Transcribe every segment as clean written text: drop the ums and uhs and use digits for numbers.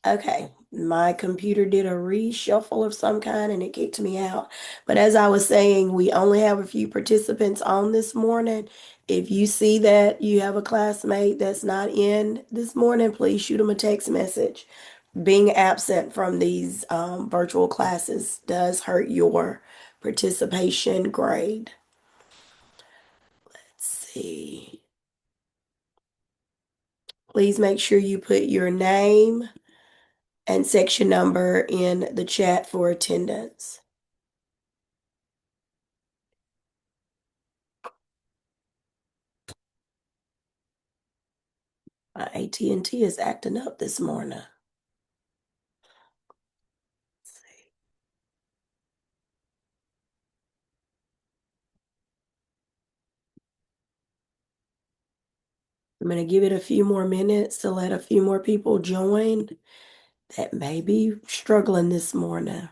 Okay, my computer did a reshuffle of some kind and it kicked me out. But as I was saying, we only have a few participants on this morning. If you see that you have a classmate that's not in this morning, please shoot them a text message. Being absent from these virtual classes does hurt your participation grade. Let's see. Please make sure you put your name and section number in the chat for attendance. My AT&T is acting up this morning. I'm going to give it a few more minutes to let a few more people join that may be struggling this morning.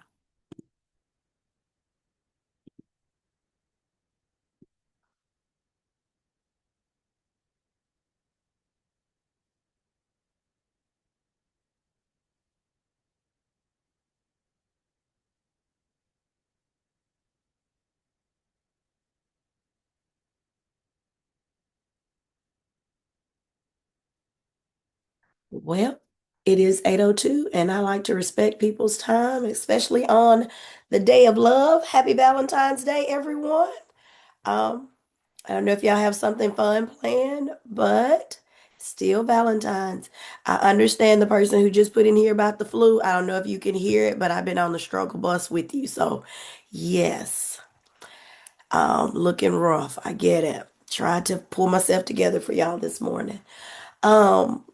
Well, it is 8:02 and I like to respect people's time, especially on the day of love. Happy Valentine's Day, everyone. Um, I don't know if y'all have something fun planned, but still Valentine's. I understand the person who just put in here about the flu. I don't know if you can hear it, but I've been on the struggle bus with you. So, yes, looking rough. I get it. Tried to pull myself together for y'all this morning. Um,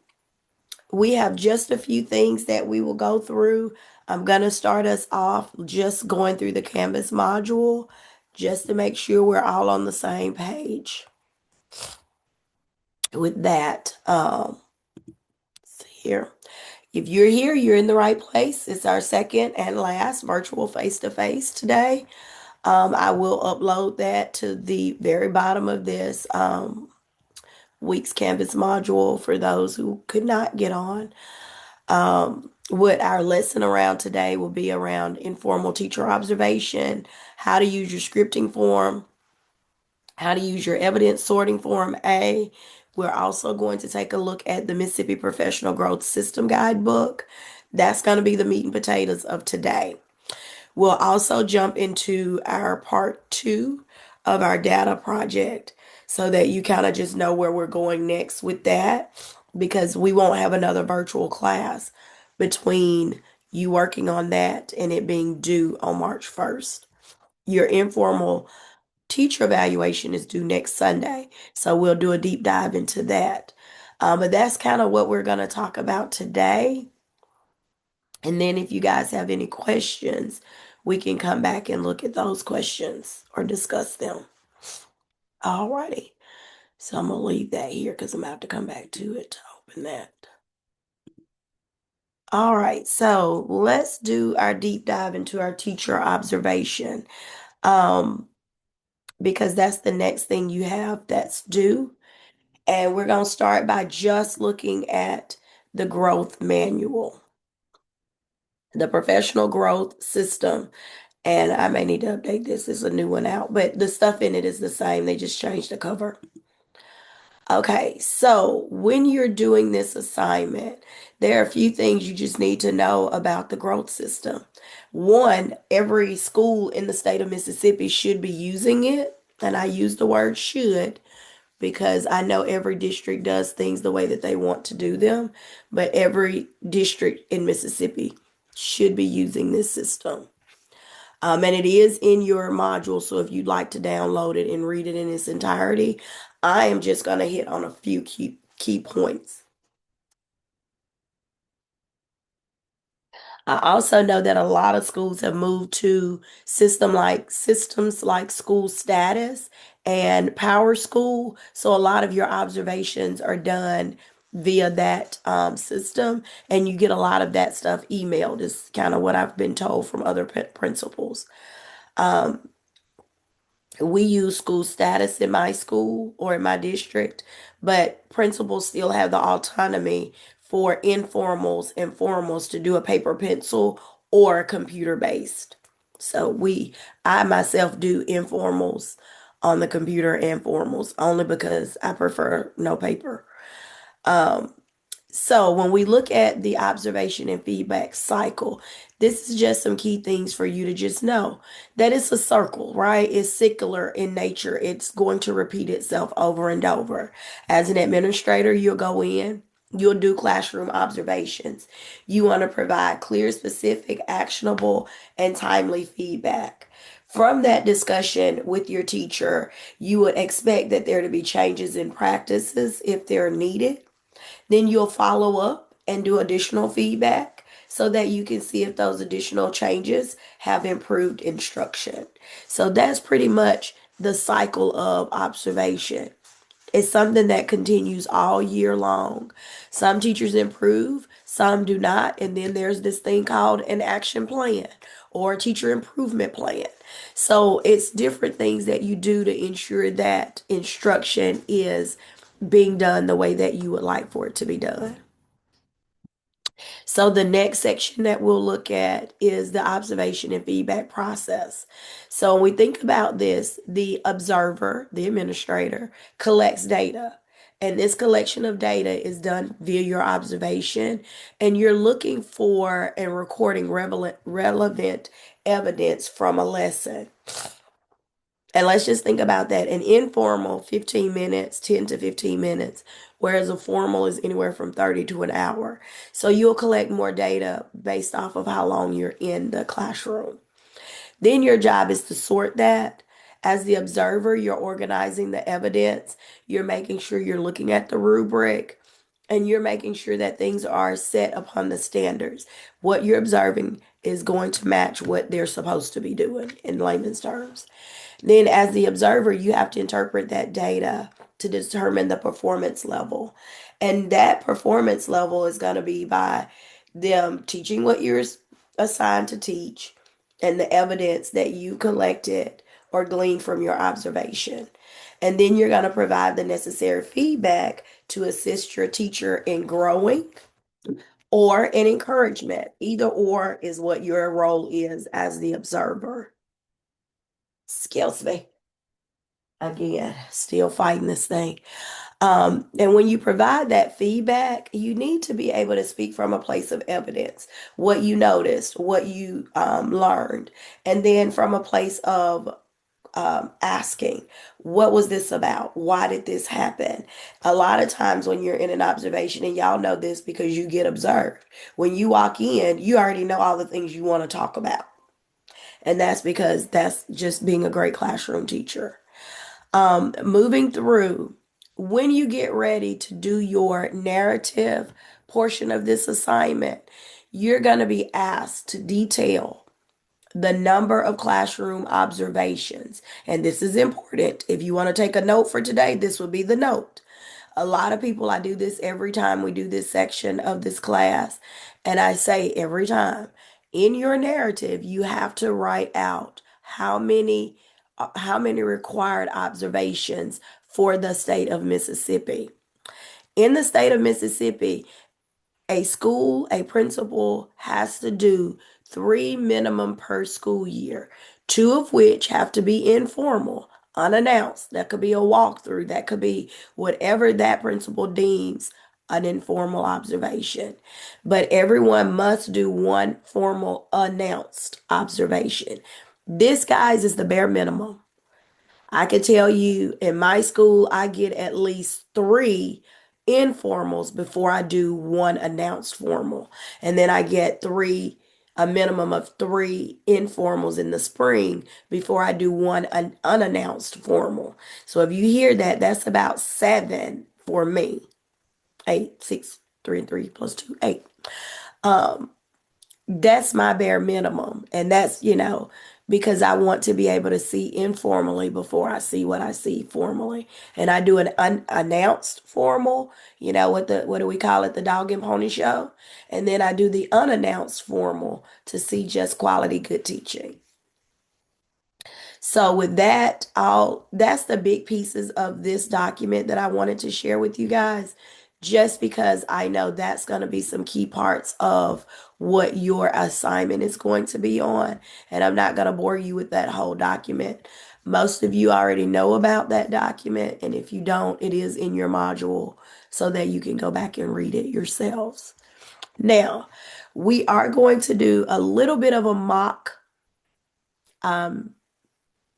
we have just a few things that we will go through. I'm going to start us off just going through the Canvas module just to make sure we're all on the same page with that. See here. If you're here, you're in the right place. It's our second and last virtual face-to-face today. I will upload that to the very bottom of this week's Canvas module for those who could not get on. What our lesson around today will be around informal teacher observation, how to use your scripting form, how to use your evidence sorting form A. We're also going to take a look at the Mississippi Professional Growth System Guidebook. That's going to be the meat and potatoes of today. We'll also jump into our part two of our data project so that you kind of just know where we're going next with that because we won't have another virtual class between you working on that and it being due on March 1st. Your informal teacher evaluation is due next Sunday, so we'll do a deep dive into that. But that's kind of what we're going to talk about today. And then if you guys have any questions, we can come back and look at those questions or discuss them. Alrighty. So I'm gonna leave that here because I'm gonna have to come back to it to open that. All right, so let's do our deep dive into our teacher observation. Um, because that's the next thing you have that's due. And we're gonna start by just looking at the growth manual, the professional growth system. And I may need to update this. There's a new one out, but the stuff in it is the same. They just changed the cover. Okay, so when you're doing this assignment, there are a few things you just need to know about the growth system. One, every school in the state of Mississippi should be using it. And I use the word should because I know every district does things the way that they want to do them, but every district in Mississippi should be using this system. And it is in your module, so if you'd like to download it and read it in its entirety, I am just going to hit on a few key points. I also know that a lot of schools have moved to systems like school status and power school. So a lot of your observations are done via that system, and you get a lot of that stuff emailed, is kind of what I've been told from other principals. Um, we use school status in my school or in my district, but principals still have the autonomy for informals and formals to do a paper pencil or computer based. So I myself do informals on the computer and formals only because I prefer no paper. Um, so when we look at the observation and feedback cycle, this is just some key things for you to just know that it's a circle, right? It's circular in nature. It's going to repeat itself over and over. As an administrator, you'll go in, you'll do classroom observations. You want to provide clear, specific, actionable, and timely feedback. From that discussion with your teacher, you would expect that there to be changes in practices if they're needed. Then you'll follow up and do additional feedback so that you can see if those additional changes have improved instruction. So that's pretty much the cycle of observation. It's something that continues all year long. Some teachers improve, some do not, and then there's this thing called an action plan or a teacher improvement plan. So it's different things that you do to ensure that instruction is being done the way that you would like for it to be done. So the next section that we'll look at is the observation and feedback process. So when we think about this, the observer, the administrator, collects data. And this collection of data is done via your observation, and you're looking for and recording relevant evidence from a lesson. And let's just think about that. An informal, 15 minutes, 10 to 15 minutes, whereas a formal is anywhere from 30 to an hour. So you'll collect more data based off of how long you're in the classroom. Then your job is to sort that. As the observer, you're organizing the evidence. You're making sure you're looking at the rubric, and you're making sure that things are set upon the standards. What you're observing is going to match what they're supposed to be doing in layman's terms. Then, as the observer, you have to interpret that data to determine the performance level. And that performance level is going to be by them teaching what you're assigned to teach and the evidence that you collected or gleaned from your observation. And then you're going to provide the necessary feedback to assist your teacher in growing or in encouragement. Either or is what your role is as the observer. Excuse me. Again, still fighting this thing. And when you provide that feedback, you need to be able to speak from a place of evidence, what you noticed, what you learned, and then from a place of asking, what was this about? Why did this happen? A lot of times when you're in an observation, and y'all know this because you get observed, when you walk in, you already know all the things you want to talk about. And that's because that's just being a great classroom teacher. Moving through, when you get ready to do your narrative portion of this assignment, you're going to be asked to detail the number of classroom observations. And this is important. If you want to take a note for today, this will be the note. A lot of people, I do this every time we do this section of this class. And I say every time, in your narrative, you have to write out how many required observations for the state of Mississippi. In the state of Mississippi, a school, a principal has to do 3 minimum per school year, 2 of which have to be informal, unannounced. That could be a walkthrough, that could be whatever that principal deems an informal observation. But everyone must do 1 formal announced observation. This, guys, is the bare minimum. I can tell you in my school, I get at least 3 informals before I do 1 announced formal. And then I get a minimum of 3 informals in the spring before I do 1 unannounced formal. So if you hear that, that's about 7 for me. 8, 6, 3 and 3 plus 2, 8. Um, that's my bare minimum. And that's, because I want to be able to see informally before I see what I see formally. And I do an unannounced formal, what do we call it? The dog and pony show. And then I do the unannounced formal to see just quality good teaching. So with that's the big pieces of this document that I wanted to share with you guys. just because I know that's going to be some key parts of what your assignment is going to be on. And I'm not going to bore you with that whole document. Most of you already know about that document. And if you don't, it is in your module so that you can go back and read it yourselves. Now, we are going to do a little bit of a mock. Um,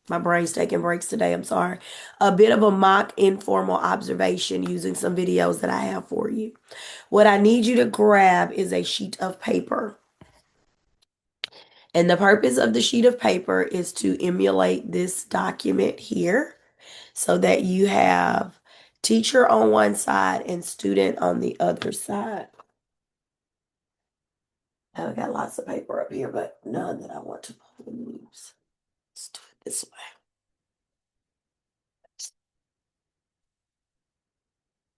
my brain's taking breaks today. I'm sorry. A bit of a mock informal observation using some videos that I have for you. What I need you to grab is a sheet of paper. And the purpose of the sheet of paper is to emulate this document here so that you have teacher on one side and student on the other side. I've got lots of paper up here, but none that I want to use. Let's do it this way.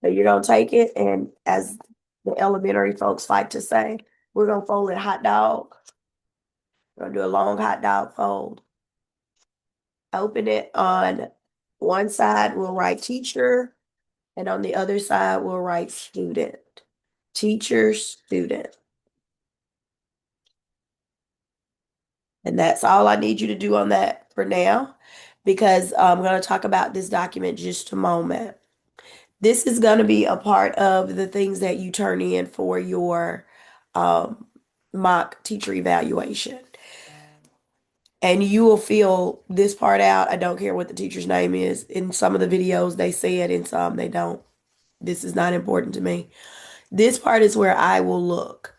So you're going to take it, and as the elementary folks like to say, we're going to fold it hot dog. We're going to do a long hot dog fold. Open it on one side, we'll write teacher, and on the other side, we'll write student. Teacher, student. And that's all I need you to do on that for now, because I'm going to talk about this document just a moment. This is going to be a part of the things that you turn in for your um, mock teacher evaluation. And you will fill this part out. I don't care what the teacher's name is. In some of the videos, they say it, in some, they don't. This is not important to me. This part is where I will look.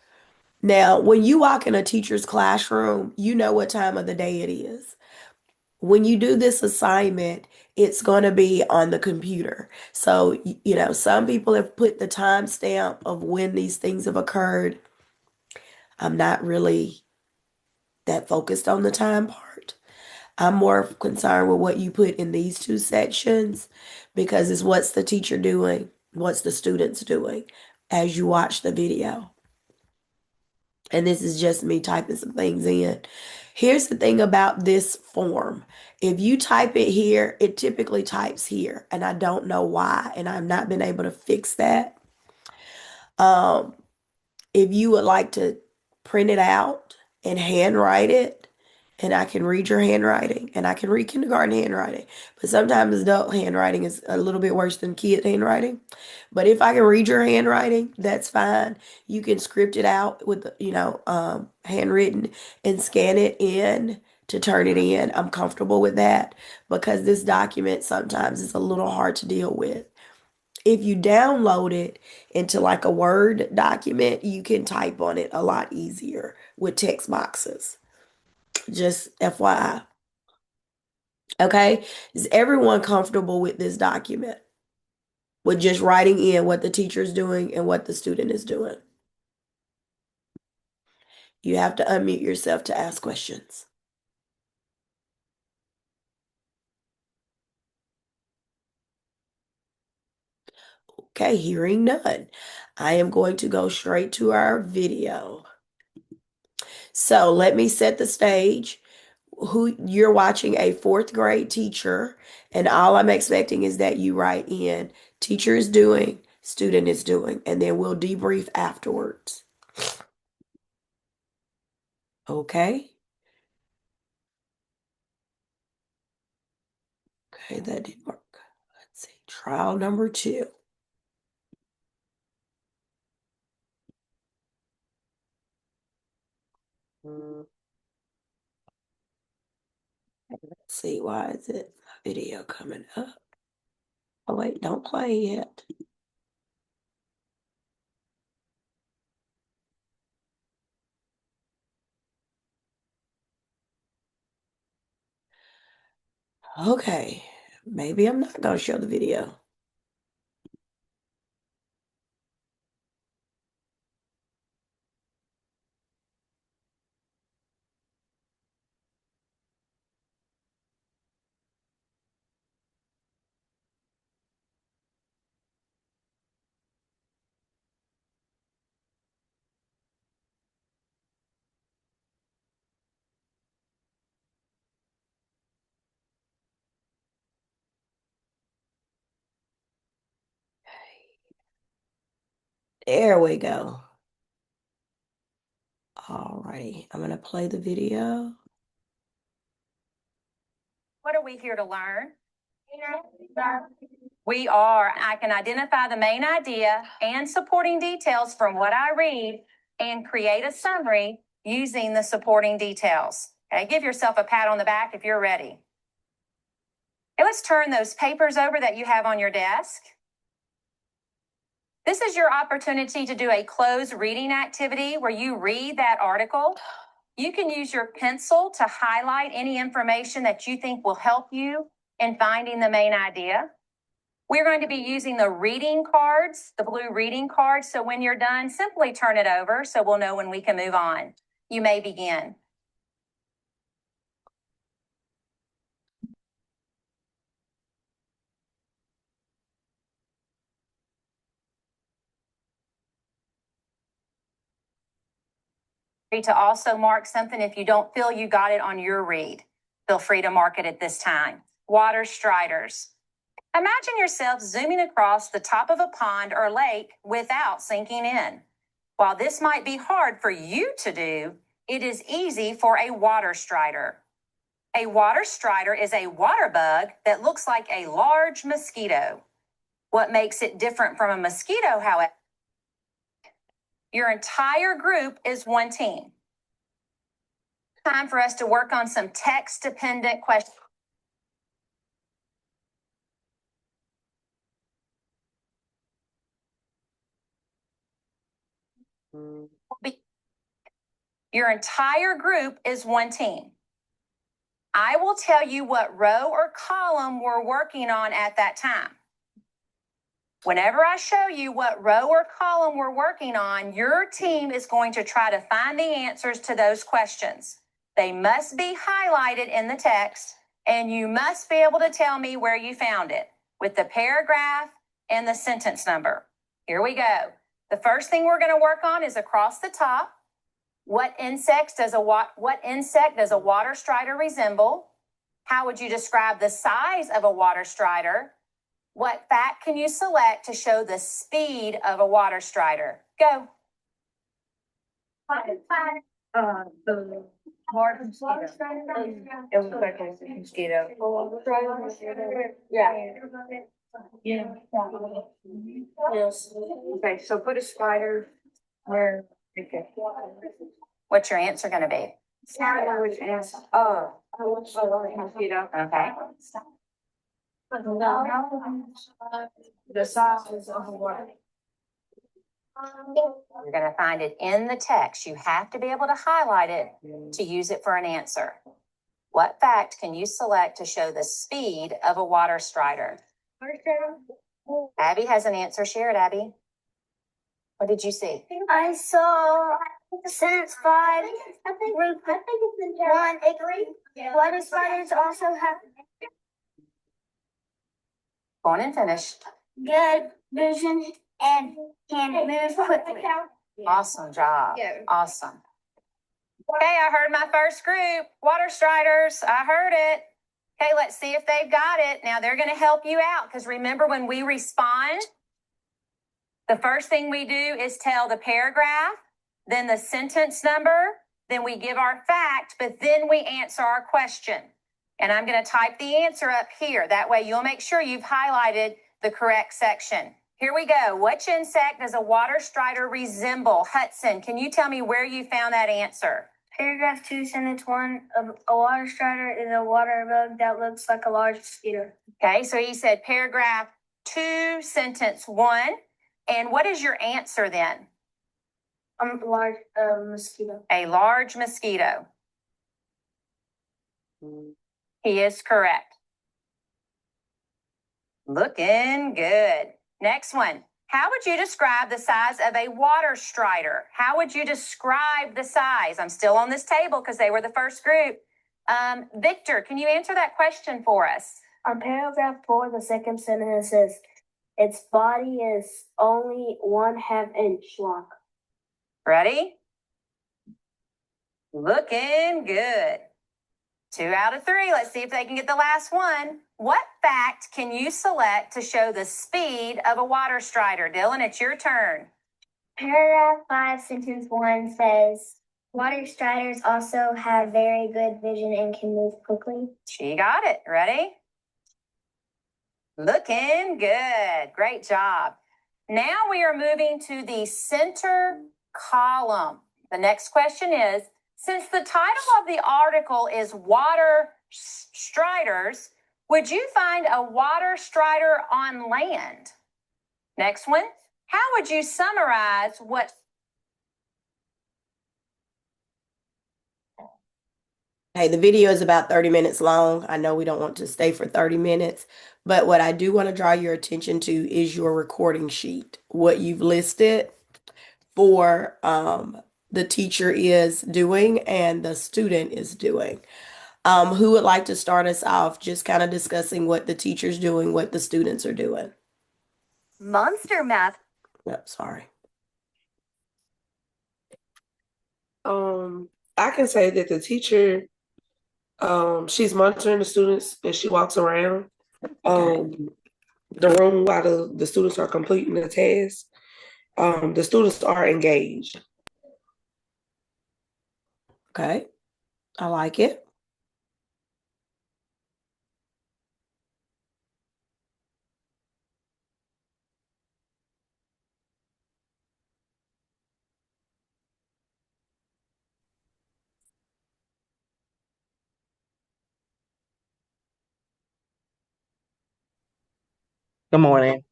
Now, when you walk in a teacher's classroom, you know what time of the day it is. When you do this assignment, it's going to be on the computer. So, some people have put the timestamp of when these things have occurred. I'm not really that focused on the time part. I'm more concerned with what you put in these two sections because it's what's the teacher doing, what's the students doing as you watch the video. And this is just me typing some things in. Here's the thing about this form. If you type it here, it typically types here, and I don't know why, and I've not been able to fix that. Um, if you would like to print it out and handwrite it, and I can read your handwriting, and I can read kindergarten handwriting, but sometimes adult handwriting is a little bit worse than kid handwriting. But if I can read your handwriting, that's fine. You can script it out with, handwritten and scan it in to turn it in. I'm comfortable with that because this document sometimes is a little hard to deal with. If you download it into like a Word document, you can type on it a lot easier with text boxes. Just FYI. Okay? Is everyone comfortable with this document? With just writing in what the teacher is doing and what the student is doing? You have to unmute yourself to ask questions. Okay, hearing none. I am going to go straight to our video. So let me set the stage. Who you're watching a fourth grade teacher, and all I'm expecting is that you write in teacher is doing, student is doing, and then we'll debrief afterwards. Okay? Okay, that didn't work. Let's see. Trial number 2. Let's see. Why is it a video coming up? Oh, wait, don't play yet. Okay, maybe I'm not going to show the video. There we go. All righty, I'm gonna play the video. What are we here to learn? We are. I can identify the main idea and supporting details from what I read and create a summary using the supporting details. Okay, give yourself a pat on the back if you're ready. Okay, let's turn those papers over that you have on your desk. This is your opportunity to do a closed reading activity where you read that article. You can use your pencil to highlight any information that you think will help you in finding the main idea. We're going to be using the reading cards, the blue reading cards. So when you're done, simply turn it over so we'll know when we can move on. You may begin. To also mark something if you don't feel you got it on your read. Feel free to mark it at this time. Water striders. Imagine yourself zooming across the top of a pond or lake without sinking in. While this might be hard for you to do, it is easy for a water strider. A water strider is a water bug that looks like a large mosquito. What makes it different from a mosquito, however, your entire group is one team. Time for us to work on some text-dependent questions. Your entire group is one team. I will tell you what row or column we're working on at that time. Whenever I show you what row or column we're working on, your team is going to try to find the answers to those questions. They must be highlighted in the text, and you must be able to tell me where you found it with the paragraph and the sentence number. Here we go. The first thing we're going to work on is across the top. What insect does a water strider resemble? How would you describe the size of a water strider? What fact can you select to show the speed of a water strider? Go. The large mosquito. It was like a mosquito. Yeah. Yeah. Yes. Okay, so put a spider where. Okay. What's your answer going to be? Mosquito. Okay. The size of a water. You're going to find it in the text. You have to be able to highlight it to use it for an answer. What fact can you select to show the speed of a water strider? Abby has an answer. Share it, Abby. What did you see? I saw sentence 5, group 1, water spiders also have Go on and finish. good vision and can move quickly. Awesome job. Awesome. Okay, I heard my first group, water striders. I heard it. Okay, let's see if they've got it. Now they're going to help you out because remember when we respond, the first thing we do is tell the paragraph, then the sentence number, then we give our fact, but then we answer our question. And I'm going to type the answer up here. That way you'll make sure you've highlighted the correct section. Here we go. Which insect does a water strider resemble? Hudson, can you tell me where you found that answer? Paragraph 2, sentence 1 of a water strider is a water bug that looks like a large mosquito. Okay, so he said paragraph 2, sentence 1. And what is your answer then? Large mosquito. A large mosquito. He is correct. Looking good. Next one. How would you describe the size of a water strider? How would you describe the size? I'm still on this table because they were the first group. Victor, can you answer that question for us? On paragraph 4, the second sentence says, its body is only 1/2 inch long. Ready? Looking good. 2 out of 3. Let's see if they can get the last one. What fact can you select to show the speed of a water strider? Dylan, it's your turn. Paragraph 5, sentence 1 says, water striders also have very good vision and can move quickly. She got it. Ready? Looking good. Great job. Now we are moving to the center column. The next question is, since the title of the article is Water Striders, would you find a water strider on land? Next one, how would you summarize what? Hey, the video is about 30 minutes long. I know we don't want to stay for 30 minutes, but what I do want to draw your attention to is your recording sheet. What you've listed for the teacher is doing and the student is doing. Who would like to start us off just kind of discussing what the teacher's doing, what the students are doing? Monster math. Yep, sorry. I can say that the teacher, she's monitoring the students and she walks around the room while the students are completing the task. The students are engaged. Okay, I like it. Good morning.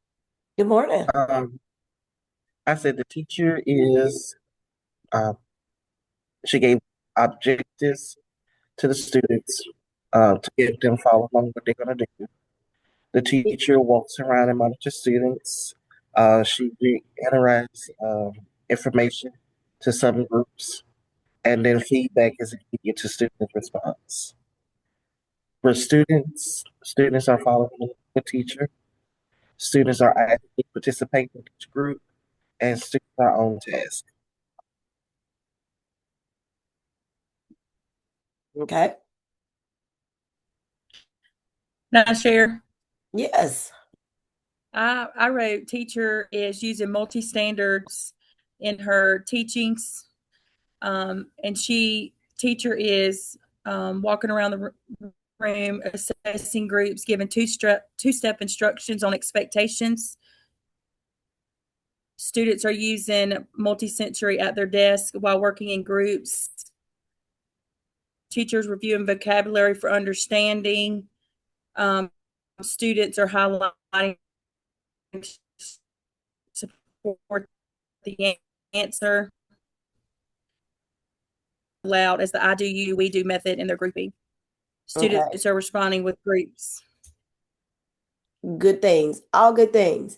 Good morning. Um, I said the teacher is, uh, she gave objectives to the students to get them follow along what they're going to do. The teacher walks around and monitors students. She reiterates information to some groups, and then feedback is immediate to student response. For students, students are following the teacher. Students are actively participating in each group, and students are on task. Okay. Can I share? Yes. I wrote teacher is using multi standards in her teachings, and teacher is walking around the room, assessing groups, giving two-step instructions on expectations. Students are using multisensory at their desk while working in groups. Teachers reviewing vocabulary for understanding. Students are highlighting support the answer loud as the I do you, we do method in their grouping. Okay. Students are responding with groups. Good things. All good things.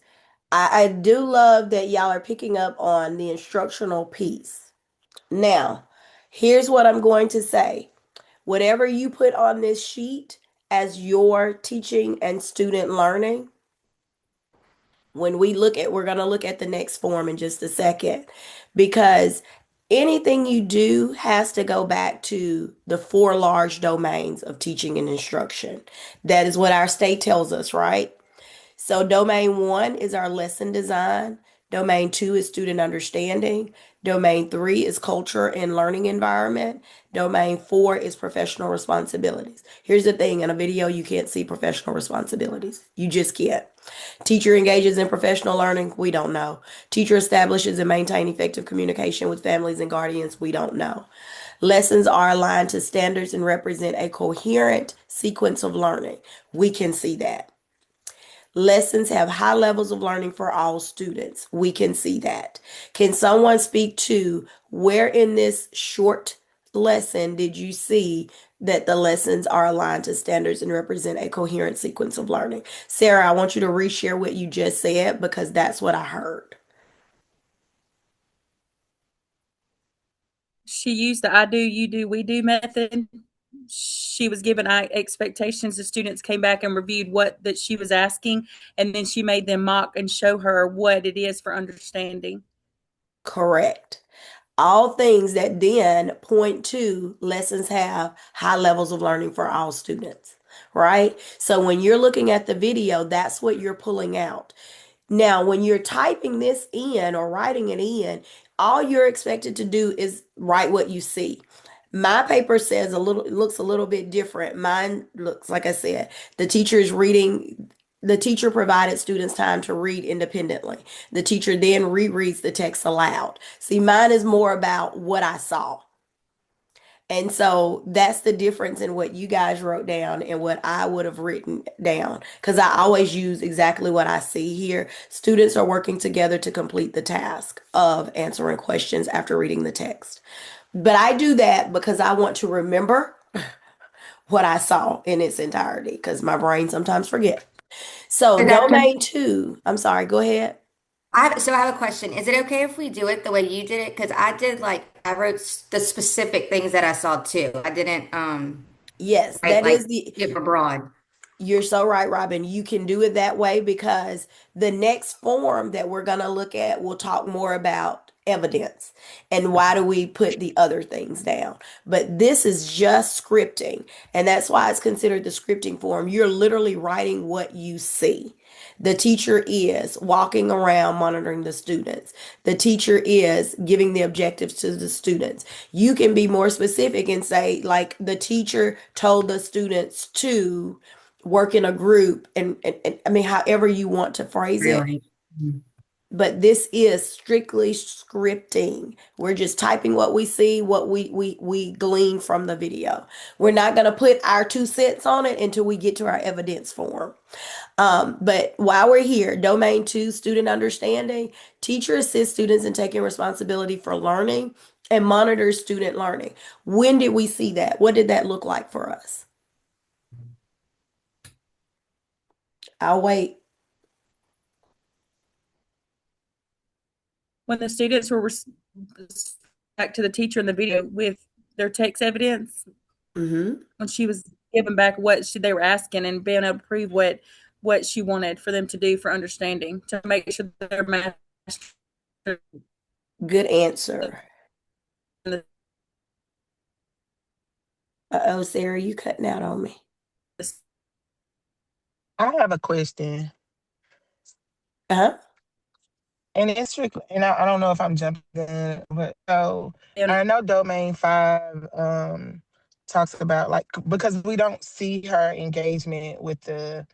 I do love that y'all are picking up on the instructional piece. Now, here's what I'm going to say. Whatever you put on this sheet as your teaching and student learning, we're going to look at the next form in just a second, because anything you do has to go back to the four large domains of teaching and instruction. That is what our state tells us, right? So domain 1 is our lesson design. Domain 2 is student understanding. Domain 3 is culture and learning environment. Domain 4 is professional responsibilities. Here's the thing, in a video you can't see professional responsibilities. You just can't. Teacher engages in professional learning, we don't know. Teacher establishes and maintains effective communication with families and guardians, we don't know. Lessons are aligned to standards and represent a coherent sequence of learning. We can see that. Lessons have high levels of learning for all students. We can see that. Can someone speak to where in this short lesson did you see that the lessons are aligned to standards and represent a coherent sequence of learning? Sarah, I want you to reshare what you just said because that's what I heard. She used the I do, you do, we do method. She was given expectations. The students came back and reviewed what that she was asking, and then she made them mock and show her what it is for understanding. Correct. All things that then point to lessons have high levels of learning for all students, right? So when you're looking at the video, that's what you're pulling out. Now, when you're typing this in or writing it in, all you're expected to do is write what you see. My paper says a little, it looks a little bit different. Mine looks, like I said, the teacher is reading, the teacher provided students time to read independently. The teacher then rereads the text aloud. See, mine is more about what I saw. And so that's the difference in what you guys wrote down and what I would have written down. Because I always use exactly what I see here. Students are working together to complete the task of answering questions after reading the text. But I do that because I want to remember what I saw in its entirety because my brain sometimes forget. So And Dr. domain two, I'm sorry, go ahead. I have a question. Is it okay if we do it the way you did it? Because I wrote the specific things that I saw too. I didn't Yes, write that like is the super broad. You're so right, Robin. You can do it that way because the next form that we're going to look at will talk more about evidence and why do we put the other things down. But this is just scripting, and that's why it's considered the scripting form. You're literally writing what you see. The teacher is walking around monitoring the students. The teacher is giving the objectives to the students. You can be more specific and say, like, the teacher told the students to work in a group and I mean however you want to phrase it, Really? Mhm. but this is strictly scripting. We're just typing what we see, what we glean from the video. We're not going to put our 2 cents on it until we get to our evidence form. But while we're here, domain two, student understanding. Teacher assists students in taking responsibility for learning and monitors student learning. When did we see that? What did that look like for us? I'll wait. When the students were back to the teacher in the video with their text evidence, Mm-hmm. when she was giving back they were asking and being able to prove what she wanted for them to do for understanding to make sure that their math. Good answer. Uh-oh, Sarah, you cutting out on me. I have a question, Uh-huh. and it's strictly, and I don't know if I'm jumping in, but so I know Domain Five talks about like because we don't see her engagement with the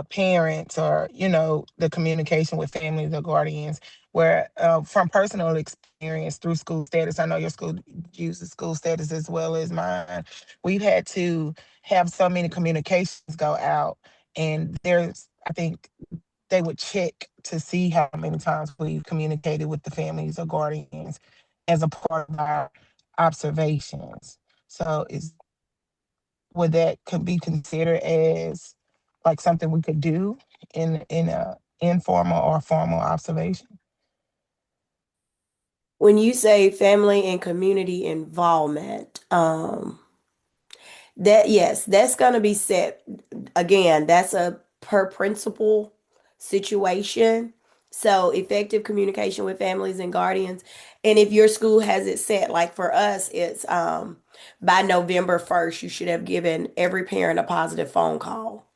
parents or the communication with families or guardians. Where from personal experience through school status, I know your school uses school status as well as mine. We've had to have so many communications go out, and I think they would check to see how many times we've communicated with the families or guardians as a part of our observations. So would that could be considered as like something we could do in a informal or formal observation? When you say family and community involvement, that yes, that's gonna be set. Again, that's a per principal situation. So effective communication with families and guardians. And if your school has it set, like for us, it's by November 1st, you should have given every parent a positive phone call.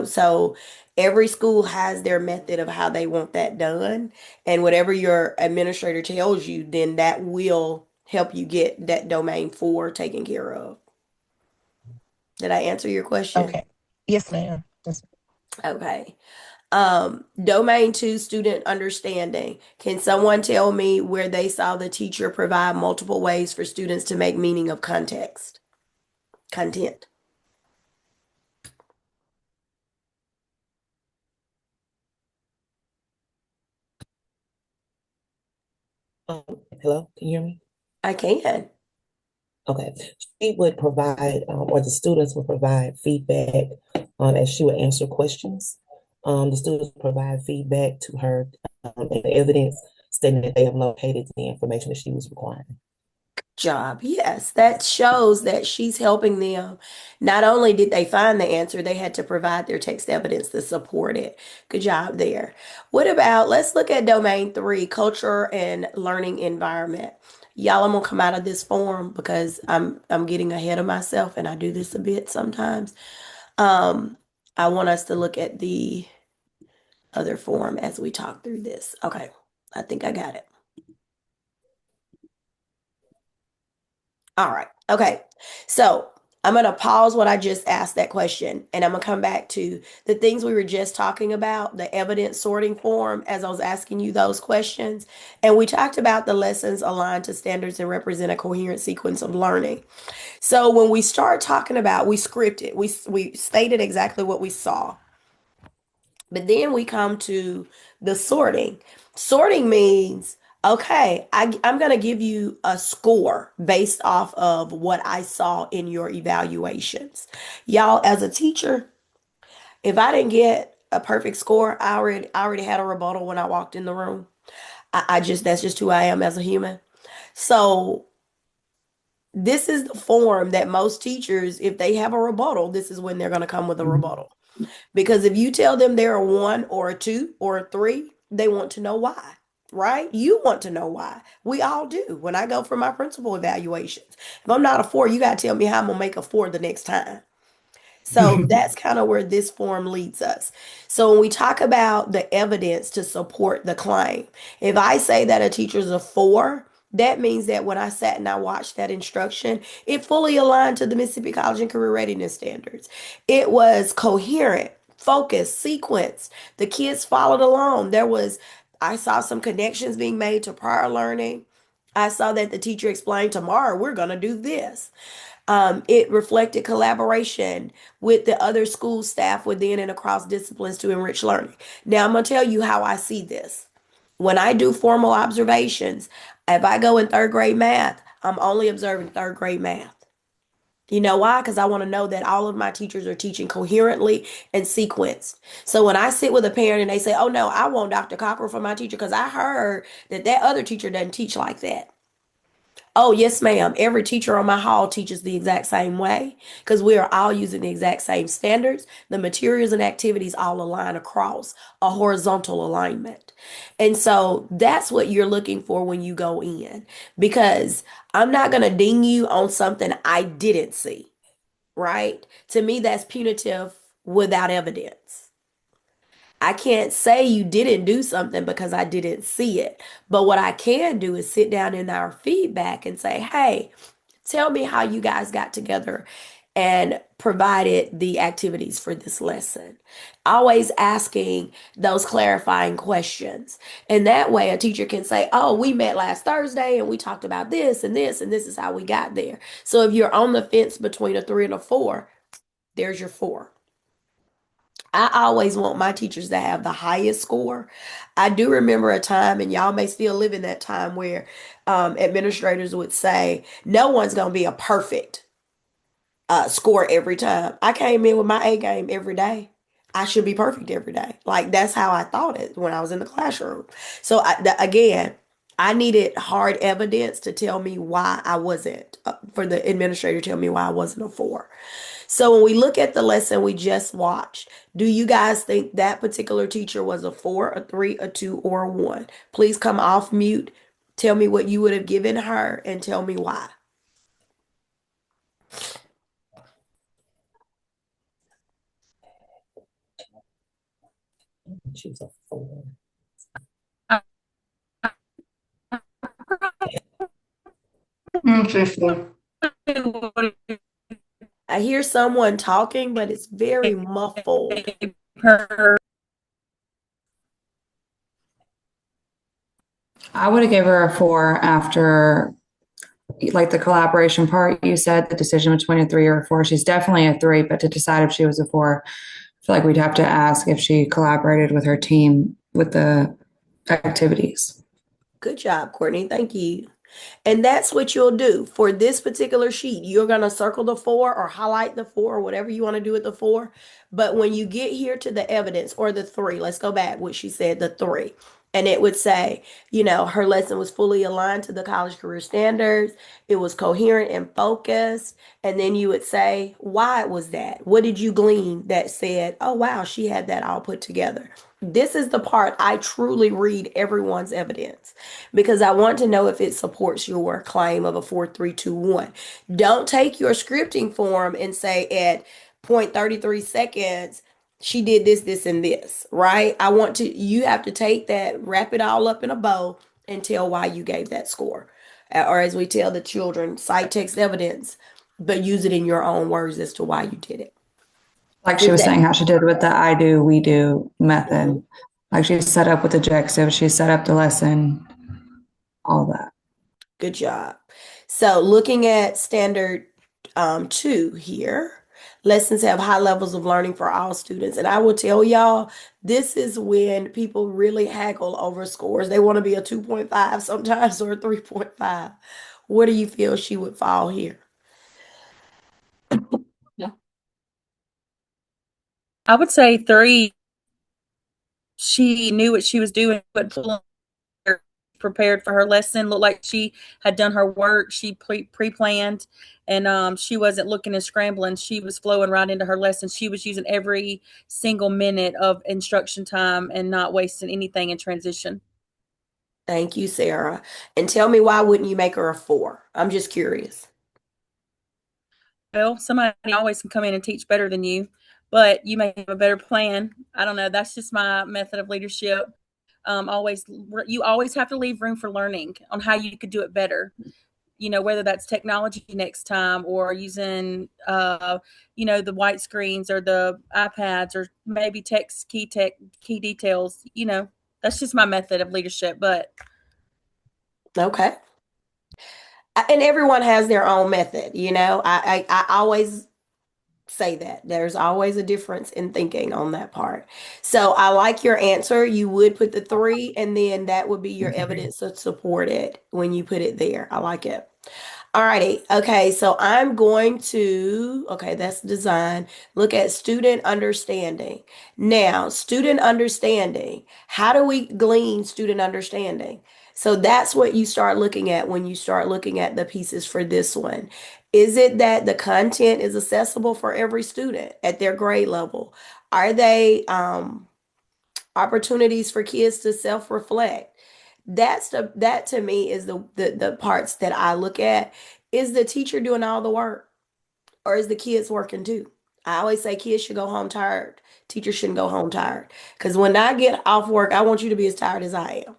So every school has their method of how they want that done. And whatever your administrator tells you, then that will help you get that domain four taken care of. Did I answer your question? Okay. Yes, ma'am. Yes. Okay. Domain two, student understanding. Can someone tell me where they saw the teacher provide multiple ways for students to make meaning of content? Um, Hello, can you hear me? I can. Okay. She would provide, or the students would provide feedback as she would answer questions. The students would provide feedback to her and evidence stating that they have located the information that she was requiring. Job. Yes, that shows that she's helping them. Not only did they find the answer, they had to provide their text evidence to support it. Good job there. What about, let's look at domain three, culture and learning environment. Y'all, I'm gonna come out of this form because I'm getting ahead of myself and I do this a bit sometimes. I want us to look at the other form as we talk through this. Okay, I think I got it. All right. Okay. So I'm going to pause what I just asked that question and I'm going to come back to the things we were just talking about, the evidence sorting form, as I was asking you those questions. And we talked about the lessons aligned to standards and represent a coherent sequence of learning. So when we start talking about, we scripted, we stated exactly what we saw. But then we come to the sorting. Sorting means, okay, I'm going to give you a score based off of what I saw in your evaluations. Y'all, as a teacher, if I didn't get a perfect score, I already had a rebuttal when I walked in the room. That's just who I am as a human. So this is the form that most teachers, if they have a rebuttal, this is when they're going to come with a rebuttal. Because if you tell them they're a one or a two or a three, they want to know why, right? You want to know why. We all do. When I go for my principal evaluations, if I'm not a four, you got to tell me how I'm going to make a four the next time. So that's kind of where this form leads us. So when we talk about the evidence to support the claim, if I say that a teacher's a four, that means that when I sat and I watched that instruction, it fully aligned to the Mississippi College and Career Readiness Standards. It was coherent, focused, sequenced. The kids followed along. I saw some connections being made to prior learning. I saw that the teacher explained tomorrow we're going to do this. It reflected collaboration with the other school staff within and across disciplines to enrich learning. Now, I'm going to tell you how I see this. When I do formal observations, if I go in third grade math, I'm only observing third grade math. You know why? Because I want to know that all of my teachers are teaching coherently and sequenced. So when I sit with a parent and they say, oh no, I want Dr. Cockrell for my teacher because I heard that that other teacher doesn't teach like that. Oh, yes, ma'am. Every teacher on my hall teaches the exact same way because we are all using the exact same standards. The materials and activities all align across a horizontal alignment. And so that's what you're looking for when you go in because I'm not going to ding you on something I didn't see, right? To me, that's punitive without evidence. I can't say you didn't do something because I didn't see it. But what I can do is sit down in our feedback and say, hey, tell me how you guys got together and provided the activities for this lesson. Always asking those clarifying questions. And that way a teacher can say, oh, we met last Thursday and we talked about this and this, and this is how we got there. So if you're on the fence between a three and a four, there's your four. I always want my teachers to have the highest score. I do remember a time, and y'all may still live in that time, where administrators would say, no one's going to be a perfect score every time. I came in with my A game every day. I should be perfect every day. Like, that's how I thought it when I was in the classroom. So, again, I needed hard evidence to tell me why I wasn't, for the administrator to tell me why I wasn't a four. So when we look at the lesson we just watched, do you guys think that particular teacher was a four, a three, a two, or a one? Please come off mute. Tell me what you would have given her and tell me why. She's a four. I hear someone talking, but it's very muffled. I would have gave her a four after like the collaboration part you said, the decision between a three or a four. She's definitely a three, but to decide if she was a four, I feel like we'd have to ask if she collaborated with her team with the activities. Good job, Courtney. Thank you. And that's what you'll do for this particular sheet. You're going to circle the four or highlight the four or whatever you want to do with the four. But when you get here to the evidence or the three, let's go back what she said, the three. And it would say, her lesson was fully aligned to the college career standards. It was coherent and focused. And then you would say, why was that? What did you glean that said, oh, wow, she had that all put together? This is the part I truly read everyone's evidence because I want to know if it supports your claim of a 4-3-2-1. Don't take your scripting form and say at 0.33 seconds, she did this, this, and this, right? You have to take that, wrap it all up in a bow, and tell why you gave that score. Or as we tell the children, cite text evidence, but use it in your own words as to why you did it. Like she Does was that? saying, how she did with the I do, we do Mhm. method. Like she set up with objective, she set up the lesson, all that. Good job. So looking at standard 2 here, lessons have high levels of learning for all students. And I will tell y'all, this is when people really haggle over scores. They want to be a 2.5 sometimes or a 3.5. Where do you feel she would fall here? I would say 3. She knew what she was doing, but prepared for her lesson. Looked like she had done her work. She pre-planned, and she wasn't looking and scrambling. She was flowing right into her lesson. She was using every single minute of instruction time and not wasting anything in transition. Thank you, Sarah. And tell me, why wouldn't you make her a 4? I'm just curious. Well, somebody always can come in and teach better than you, but you may have a better plan. I don't know. That's just my method of leadership. Always, you always have to leave room for learning on how you could do it better. Whether that's technology next time or using, the white screens or the iPads or maybe text key details. That's just my method of leadership. But Okay. And everyone has their own method, I always say that there's always a difference in thinking on that part. So I like your answer. You would put the 3, and then that would be your evidence to support it when you put it there. I like it. Alrighty. Okay, so okay, that's design. Look at student understanding. Now, student understanding. How do we glean student understanding? So that's what you start looking at when you start looking at the pieces for this one. Is it that the content is accessible for every student at their grade level? Are they opportunities for kids to self-reflect? That to me is the parts that I look at. Is the teacher doing all the work, or is the kids working too? I always say kids should go home tired. Teachers shouldn't go home tired. Because when I get off work, I want you to be as tired as I am.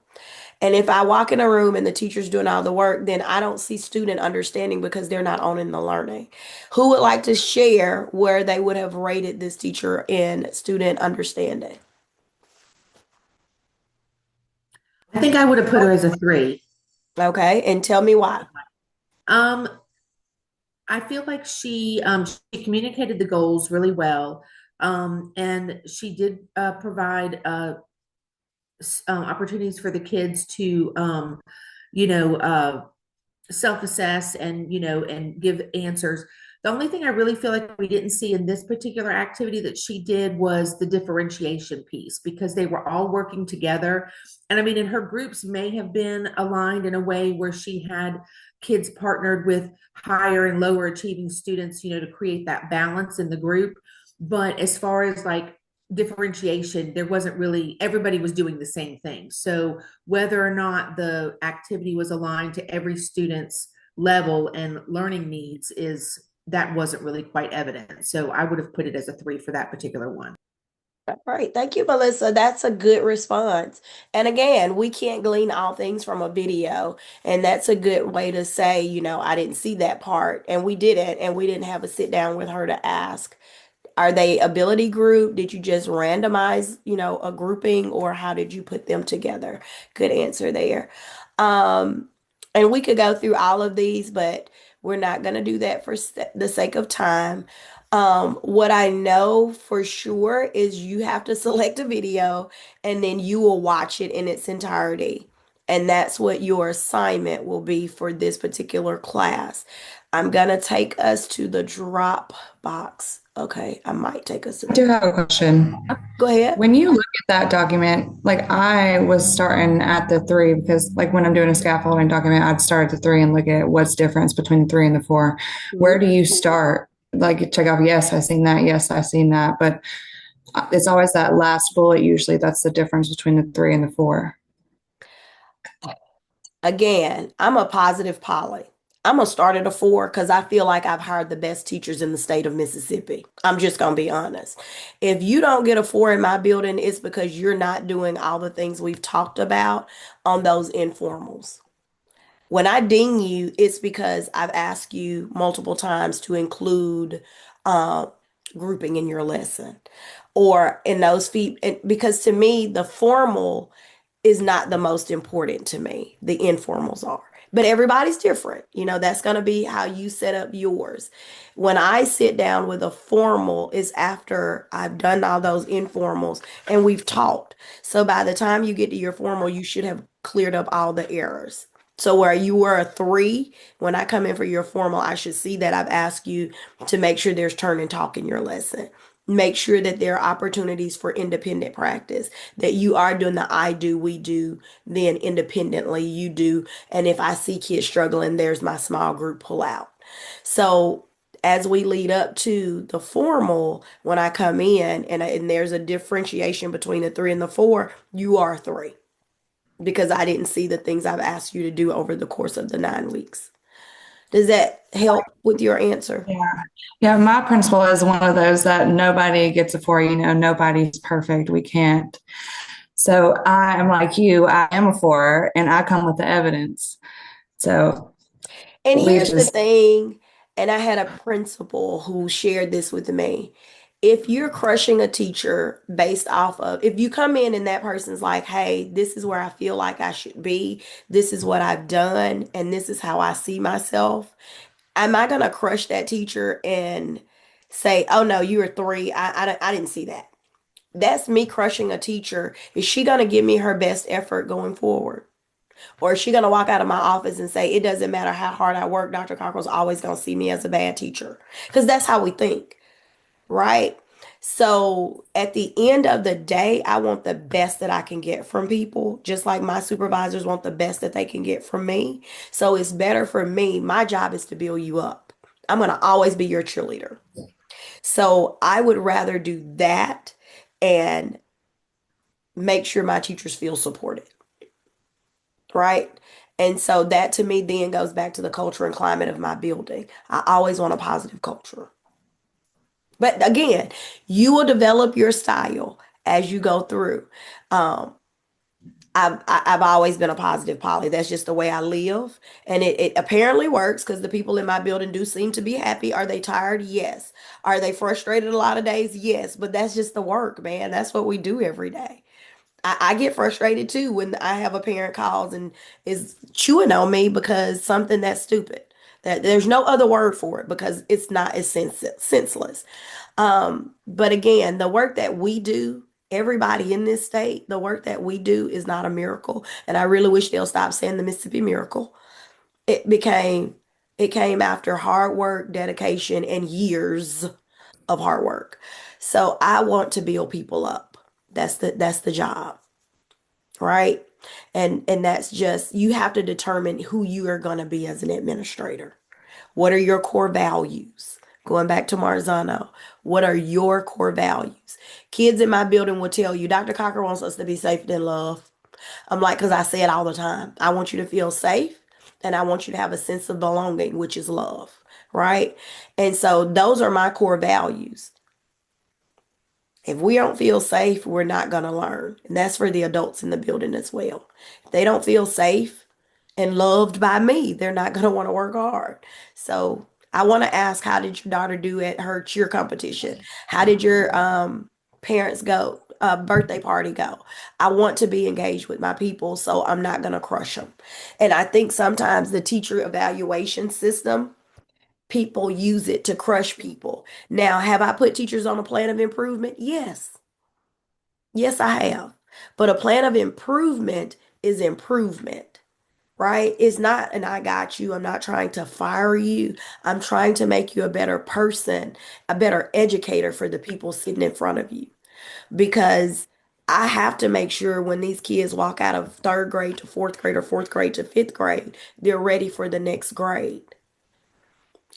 And if I walk in a room and the teacher's doing all the work, then I don't see student understanding because they're not owning the learning. Who would like to share where they would have rated this teacher in student understanding? I think I would have put her as a 3. Okay, and tell me why. Um, I feel like she communicated the goals really well, and she did provide opportunities for the kids to, you know, uh, self-assess and and give answers. The only thing I really feel like we didn't see in this particular activity that she did was the differentiation piece, because they were all working together. And I mean, and her groups may have been aligned in a way where she had kids partnered with higher and lower achieving students, to create that balance in the group. But as far as like differentiation, there wasn't really, everybody was doing the same thing. So whether or not the activity was aligned to every student's level and learning needs, is that wasn't really quite evident. So I would have put it as a 3 for that particular one. All right. Thank you, Melissa. That's a good response. And again, we can't glean all things from a video. And that's a good way to say, I didn't see that part. And we didn't. And we didn't have a sit down with her to ask. Are they ability group? Did you just randomize, a grouping, or how did you put them together? Good answer there. Um, and we could go through all of these, but we're not going to do that for the sake of time. What I know for sure is you have to select a video and then you will watch it in its entirety. And that's what your assignment will be for this particular class. I'm gonna take us to the drop box. Okay, I might take us to I do the. have a question. Go ahead. When you look at that document, like I was starting at the 3 because like when I'm doing a scaffolding document, I'd start at the 3 and look at what's difference between the 3 and the 4. Where do you start? Like check off, yes, I seen that. Yes, I seen that. But it's always that last bullet. Usually that's the difference between the 3 and the 4. Again, I'm a positive Polly. I'm gonna start at a 4 because I feel like I've hired the best teachers in the state of Mississippi. I'm just gonna be honest. If you don't get a 4 in my building, it's because you're not doing all the things we've talked about on those informals. When I ding you, it's because I've asked you multiple times to include uh, grouping in your lesson or in those because to me, the formal is not the most important to me. The informals are. But everybody's different. You know, that's going to be how you set up yours. When I sit down with a formal is after I've done all those informals and we've talked. So by the time you get to your formal, you should have cleared up all the errors. So where you were a 3, when I come in for your formal, I should see that I've asked you to make sure there's turn and talk in your lesson. Make sure that there are opportunities for independent practice, that you are doing the I do, we do, then independently you do. And if I see kids struggling, there's my small group pull out. So as we lead up to the formal, when I come in and there's a differentiation between the 3 and the 4, you are a 3 because I didn't see the things I've asked you to do over the course of the 9 weeks. Does that help with your answer? Yeah. Yeah. My principal is one of those that nobody gets a 4, nobody's perfect. We can't. So I am like you, I am a 4 and I come with the evidence. So And we here's the just, thing, and I had a principal who shared this with me. If you're crushing a teacher based off of, if you come in and that person's like, hey, this is where I feel like I should be, this is what I've done, and this is how I see myself, am I going to crush that teacher and say, oh no, you're a 3? I didn't see that. That's me crushing a teacher. Is she going to give me her best effort going forward? Or is she going to walk out of my office and say, it doesn't matter how hard I work, Dr. Cockrell's always going to see me as a bad teacher? Because that's how we think, right? So at the end of the day, I want the best that I can get from people, just like my supervisors want the best that they can get from me. So it's better for me. My job is to build you up. I'm going to always be your cheerleader. So I would rather do that and make sure my teachers feel supported, right? And so that to me then goes back to the culture and climate of my building. I always want a positive culture. But again, you will develop your style as you go through. Um, I've always been a positive Polly. That's just the way I live. And it apparently works because the people in my building do seem to be happy. Are they tired? Yes. Are they frustrated a lot of days? Yes. But that's just the work, man. That's what we do every day. I get frustrated too when I have a parent calls and is chewing on me because something that's stupid. That there's no other word for it because it's not as senseless. But again, the work that we do, everybody in this state, the work that we do is not a miracle. And I really wish they'll stop saying the Mississippi miracle. It became, it came after hard work, dedication, and years of hard work. So I want to build people up. That's the job, right? And that's just you have to determine who you are going to be as an administrator. What are your core values? Going back to Marzano, what are your core values? Kids in my building will tell you, Dr. Cocker wants us to be safe and love. I'm like, because I say it all the time. I want you to feel safe and I want you to have a sense of belonging, which is love, right? And so those are my core values. If we don't feel safe, we're not going to learn. And that's for the adults in the building as well. If they don't feel safe and loved by me, they're not going to want to work hard. So I want to ask, how did your daughter do at her cheer competition? How did your parents go? Birthday party go. I want to be engaged with my people, so I'm not going to crush them. And I think sometimes the teacher evaluation system, people use it to crush people. Now, have I put teachers on a plan of improvement? Yes. Yes, I have. But a plan of improvement is improvement, right? It's not, and I got you. I'm not trying to fire you. I'm trying to make you a better person, a better educator for the people sitting in front of you. Because I have to make sure when these kids walk out of third grade to fourth grade or fourth grade to fifth grade, they're ready for the next grade.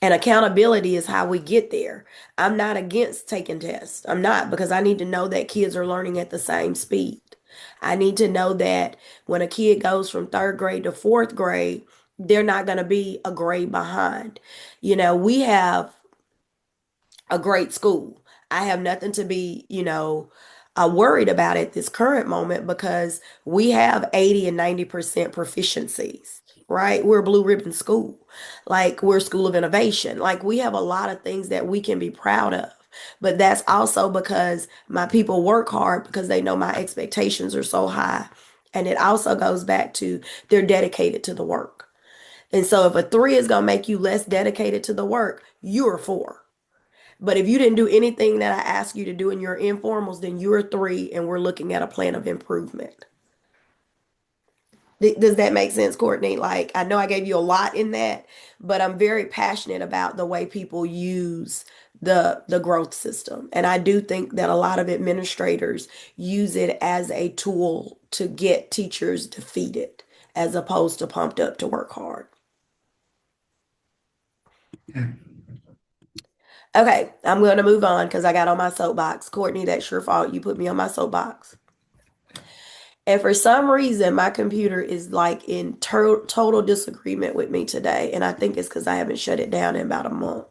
And accountability is how we get there. I'm not against taking tests. I'm not because I need to know that kids are learning at the same speed. I need to know that when a kid goes from third grade to fourth grade, they're not going to be a grade behind. We have a great school. I have nothing to be, worried about at this current moment because we have 80 and 90% proficiencies, right? We're a blue ribbon school. Like, we're a school of innovation. Like, we have a lot of things that we can be proud of. But that's also because my people work hard because they know my expectations are so high. And it also goes back to they're dedicated to the work. And so if a three is going to make you less dedicated to the work, you're a four. But if you didn't do anything that I asked you to do in your informals, then you're a three, and we're looking at a plan of improvement. Does that make sense, Courtney? Like, I know I gave you a lot in that, but I'm very passionate about the way people use the growth system. And I do think that a lot of administrators use it as a tool to get teachers defeated as opposed to pumped up to work hard. Okay, I'm going to move on because I got on my soapbox. Courtney, that's your fault. You put me on my soapbox. And for some reason, my computer is like in total disagreement with me today. And I think it's because I haven't shut it down in about a month.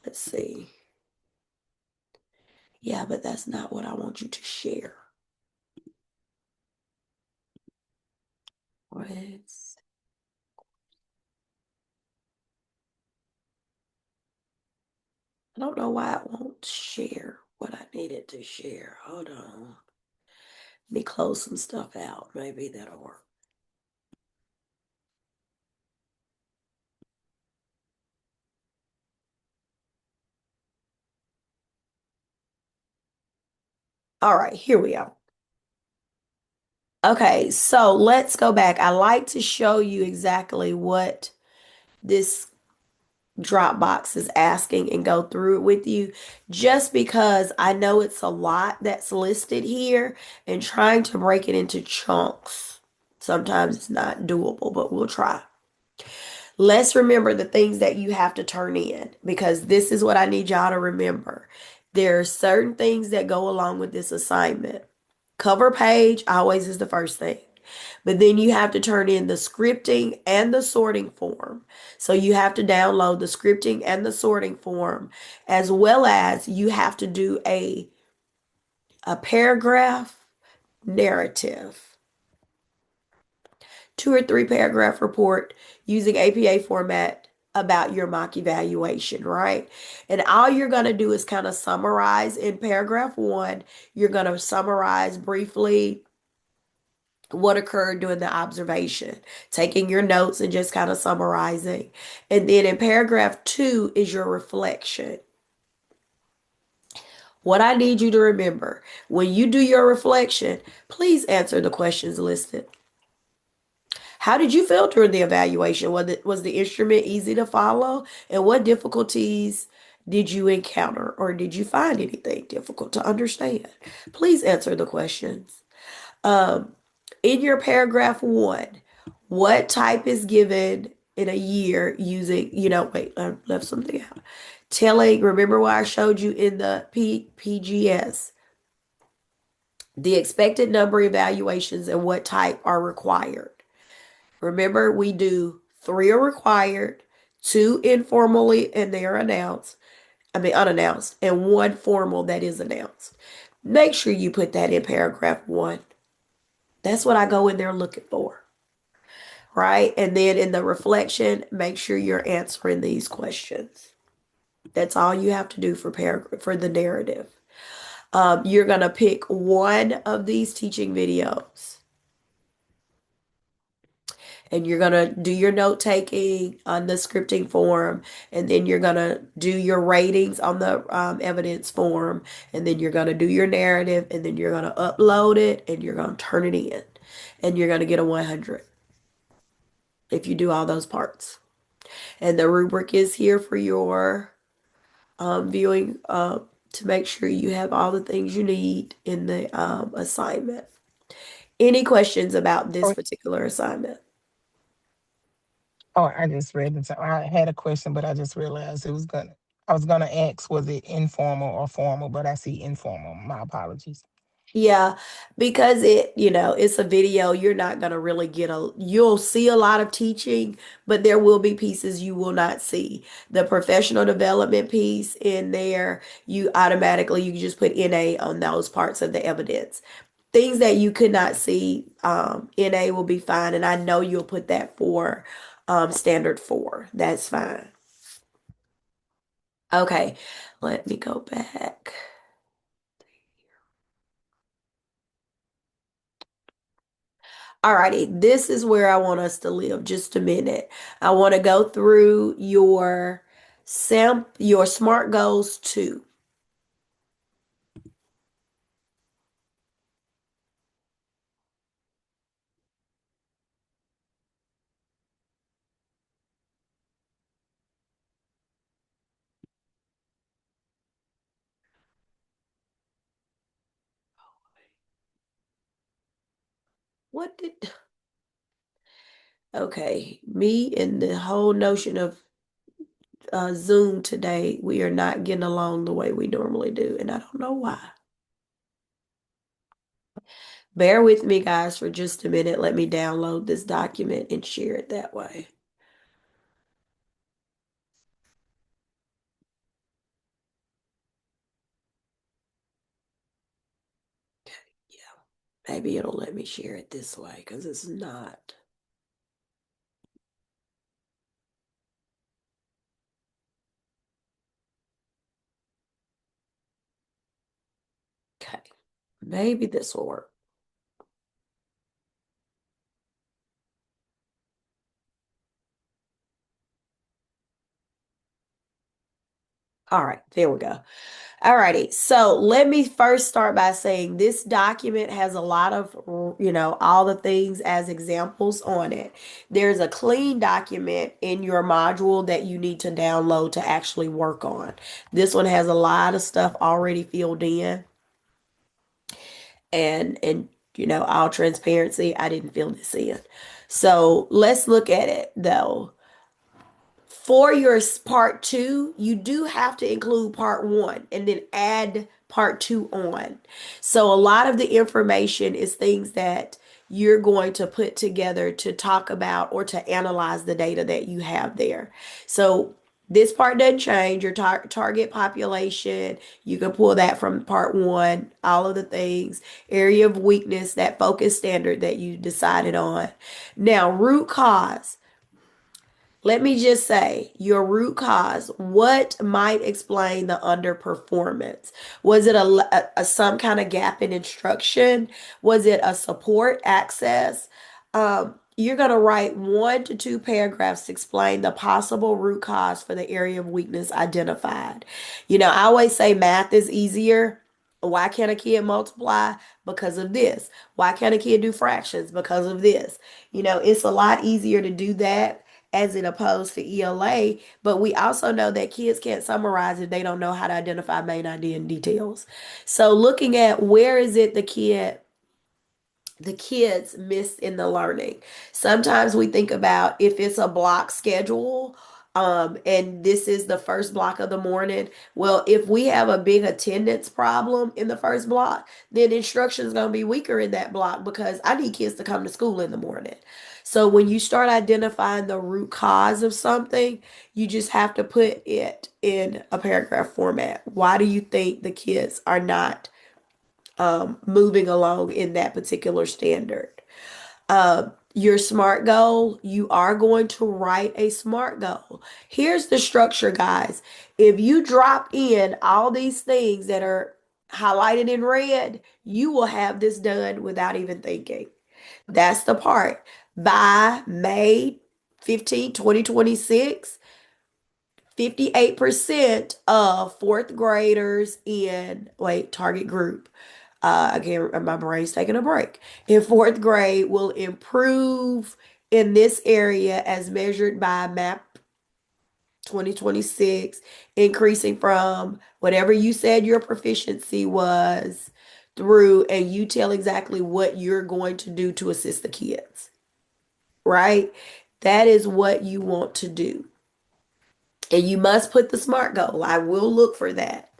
Let's see. Yeah, but that's not what I want you to share. Let's, I don't know why it won't share what I needed to share. Hold on. Let me close some stuff out. Maybe that'll work. All right, here we are. Okay, so let's go back. I like to show you exactly what this Dropbox is asking and go through it with you, just because I know it's a lot that's listed here, and trying to break it into chunks sometimes it's not doable, but we'll try. Let's remember the things that you have to turn in, because this is what I need y'all to remember. There are certain things that go along with this assignment. Cover page always is the first thing. But then you have to turn in the scripting and the sorting form. So you have to download the scripting and the sorting form, as well as you have to do a paragraph narrative, 2 or 3 paragraph report using APA format about your mock evaluation, right? And all you're going to do is kind of summarize in paragraph 1. You're going to summarize briefly what occurred during the observation, taking your notes and just kind of summarizing. And then in paragraph 2 is your reflection. What I need you to remember, when you do your reflection, please answer the questions listed. How did you feel during the evaluation? Was the instrument easy to follow? And what difficulties did you encounter, or did you find anything difficult to understand? Please answer the questions. In your paragraph 1, what type is given in a year using, wait, I left something out. Remember what I showed you in the PGS, the expected number of evaluations and what type are required. Remember, we do 3 are required, 2 informally and they are unannounced, and 1 formal that is announced. Make sure you put that in paragraph 1. That's what I go in there looking for. Right? And then in the reflection, make sure you're answering these questions. That's all you have to do for the narrative. You're going to pick one of these teaching videos, and you're going to do your note taking on the scripting form, and then you're going to do your ratings on the evidence form, and then you're going to do your narrative, and then you're going to upload it, and you're going to turn it in, and you're going to get a 100 if you do all those parts. And the rubric is here for your viewing to make sure you have all the things you need in the assignment. Any questions about this particular assignment? Oh, I just read it. I had a question, but I just realized I was gonna ask, was it informal or formal? But I see informal. My apologies. Yeah, because it's a video, you're not going to really you'll see a lot of teaching, but there will be pieces you will not see. The professional development piece in there, you can just put NA on those parts of the evidence. Things that you could not see, NA will be fine, and I know you'll put that for standard 4. That's fine. Okay, let me go back. Alrighty, this is where I want us to live. Just a minute. I want to go through your SMART goals too. What did Okay, me and the whole notion of Zoom today, we are not getting along the way we normally do, and I don't know why. Bear with me, guys, for just a minute. Let me download this document and share it that way. Yeah, maybe it'll let me share it this way because it's not. Okay, maybe this will work. All right, there we go. All righty. So let me first start by saying this document has a lot of, all the things as examples on it. There's a clean document in your module that you need to download to actually work on. This one has a lot of stuff already filled in. And all transparency, I didn't fill this in. So let's look at it though. For your part 2, you do have to include part 1 and then add part 2 on. So a lot of the information is things that you're going to put together to talk about or to analyze the data that you have there. So this part doesn't change. Your target population, you can pull that from part 1, all of the things, area of weakness, that focus standard that you decided on. Now, root cause. Let me just say, your root cause, what might explain the underperformance? Was it some kind of gap in instruction? Was it a support access? You're going to write 1 to 2 paragraphs to explain the possible root cause for the area of weakness identified. I always say math is easier. Why can't a kid multiply? Because of this. Why can't a kid do fractions? Because of this. It's a lot easier to do that as it opposed to ELA, but we also know that kids can't summarize if they don't know how to identify main idea and details. So looking at where is it the kids miss in the learning. Sometimes we think about if it's a block schedule, and this is the first block of the morning. Well, if we have a big attendance problem in the first block, then instruction is going to be weaker in that block because I need kids to come to school in the morning. So when you start identifying the root cause of something, you just have to put it in a paragraph format. Why do you think the kids are not moving along in that particular standard? Your SMART goal, you are going to write a SMART goal. Here's the structure, guys. If you drop in all these things that are highlighted in red, you will have this done without even thinking. That's the part. By May 15, 2026, 58% of fourth graders target group. Again, my brain's taking a break. In fourth grade will improve in this area as measured by MAP 2026, increasing from whatever you said your proficiency was through, and you tell exactly what you're going to do to assist the kids, right? That is what you want to do. And you must put the SMART goal. I will look for that.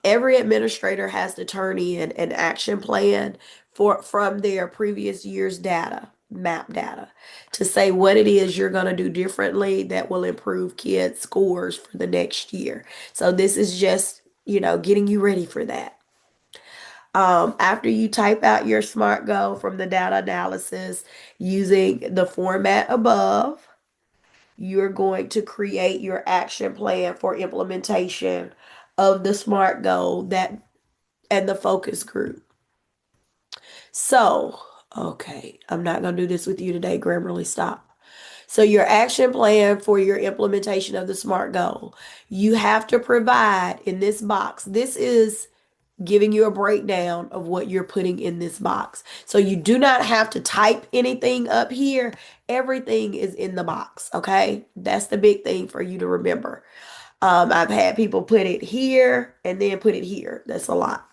Every administrator has to turn in an action plan from their previous year's data, map data, to say what it is you're going to do differently that will improve kids' scores for the next year. So this is just, getting you ready for that. After you type out your SMART goal from the data analysis using the format above, you're going to create your action plan for implementation of the SMART goal that and the focus group. So, okay, I'm not going to do this with you today, Grammarly, stop. So, your action plan for your implementation of the SMART goal, you have to provide in this box. This is giving you a breakdown of what you're putting in this box. So, you do not have to type anything up here. Everything is in the box, okay? That's the big thing for you to remember. I've had people put it here and then put it here. That's a lot.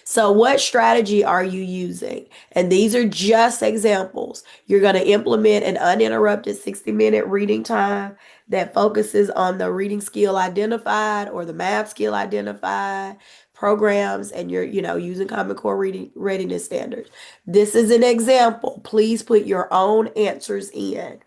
So, what strategy are you using? And these are just examples. You're going to implement an uninterrupted 60-minute reading time that focuses on the reading skill identified or the math skill identified programs, and you're, using Common Core reading readiness standards. This is an example. Please put your own answers in.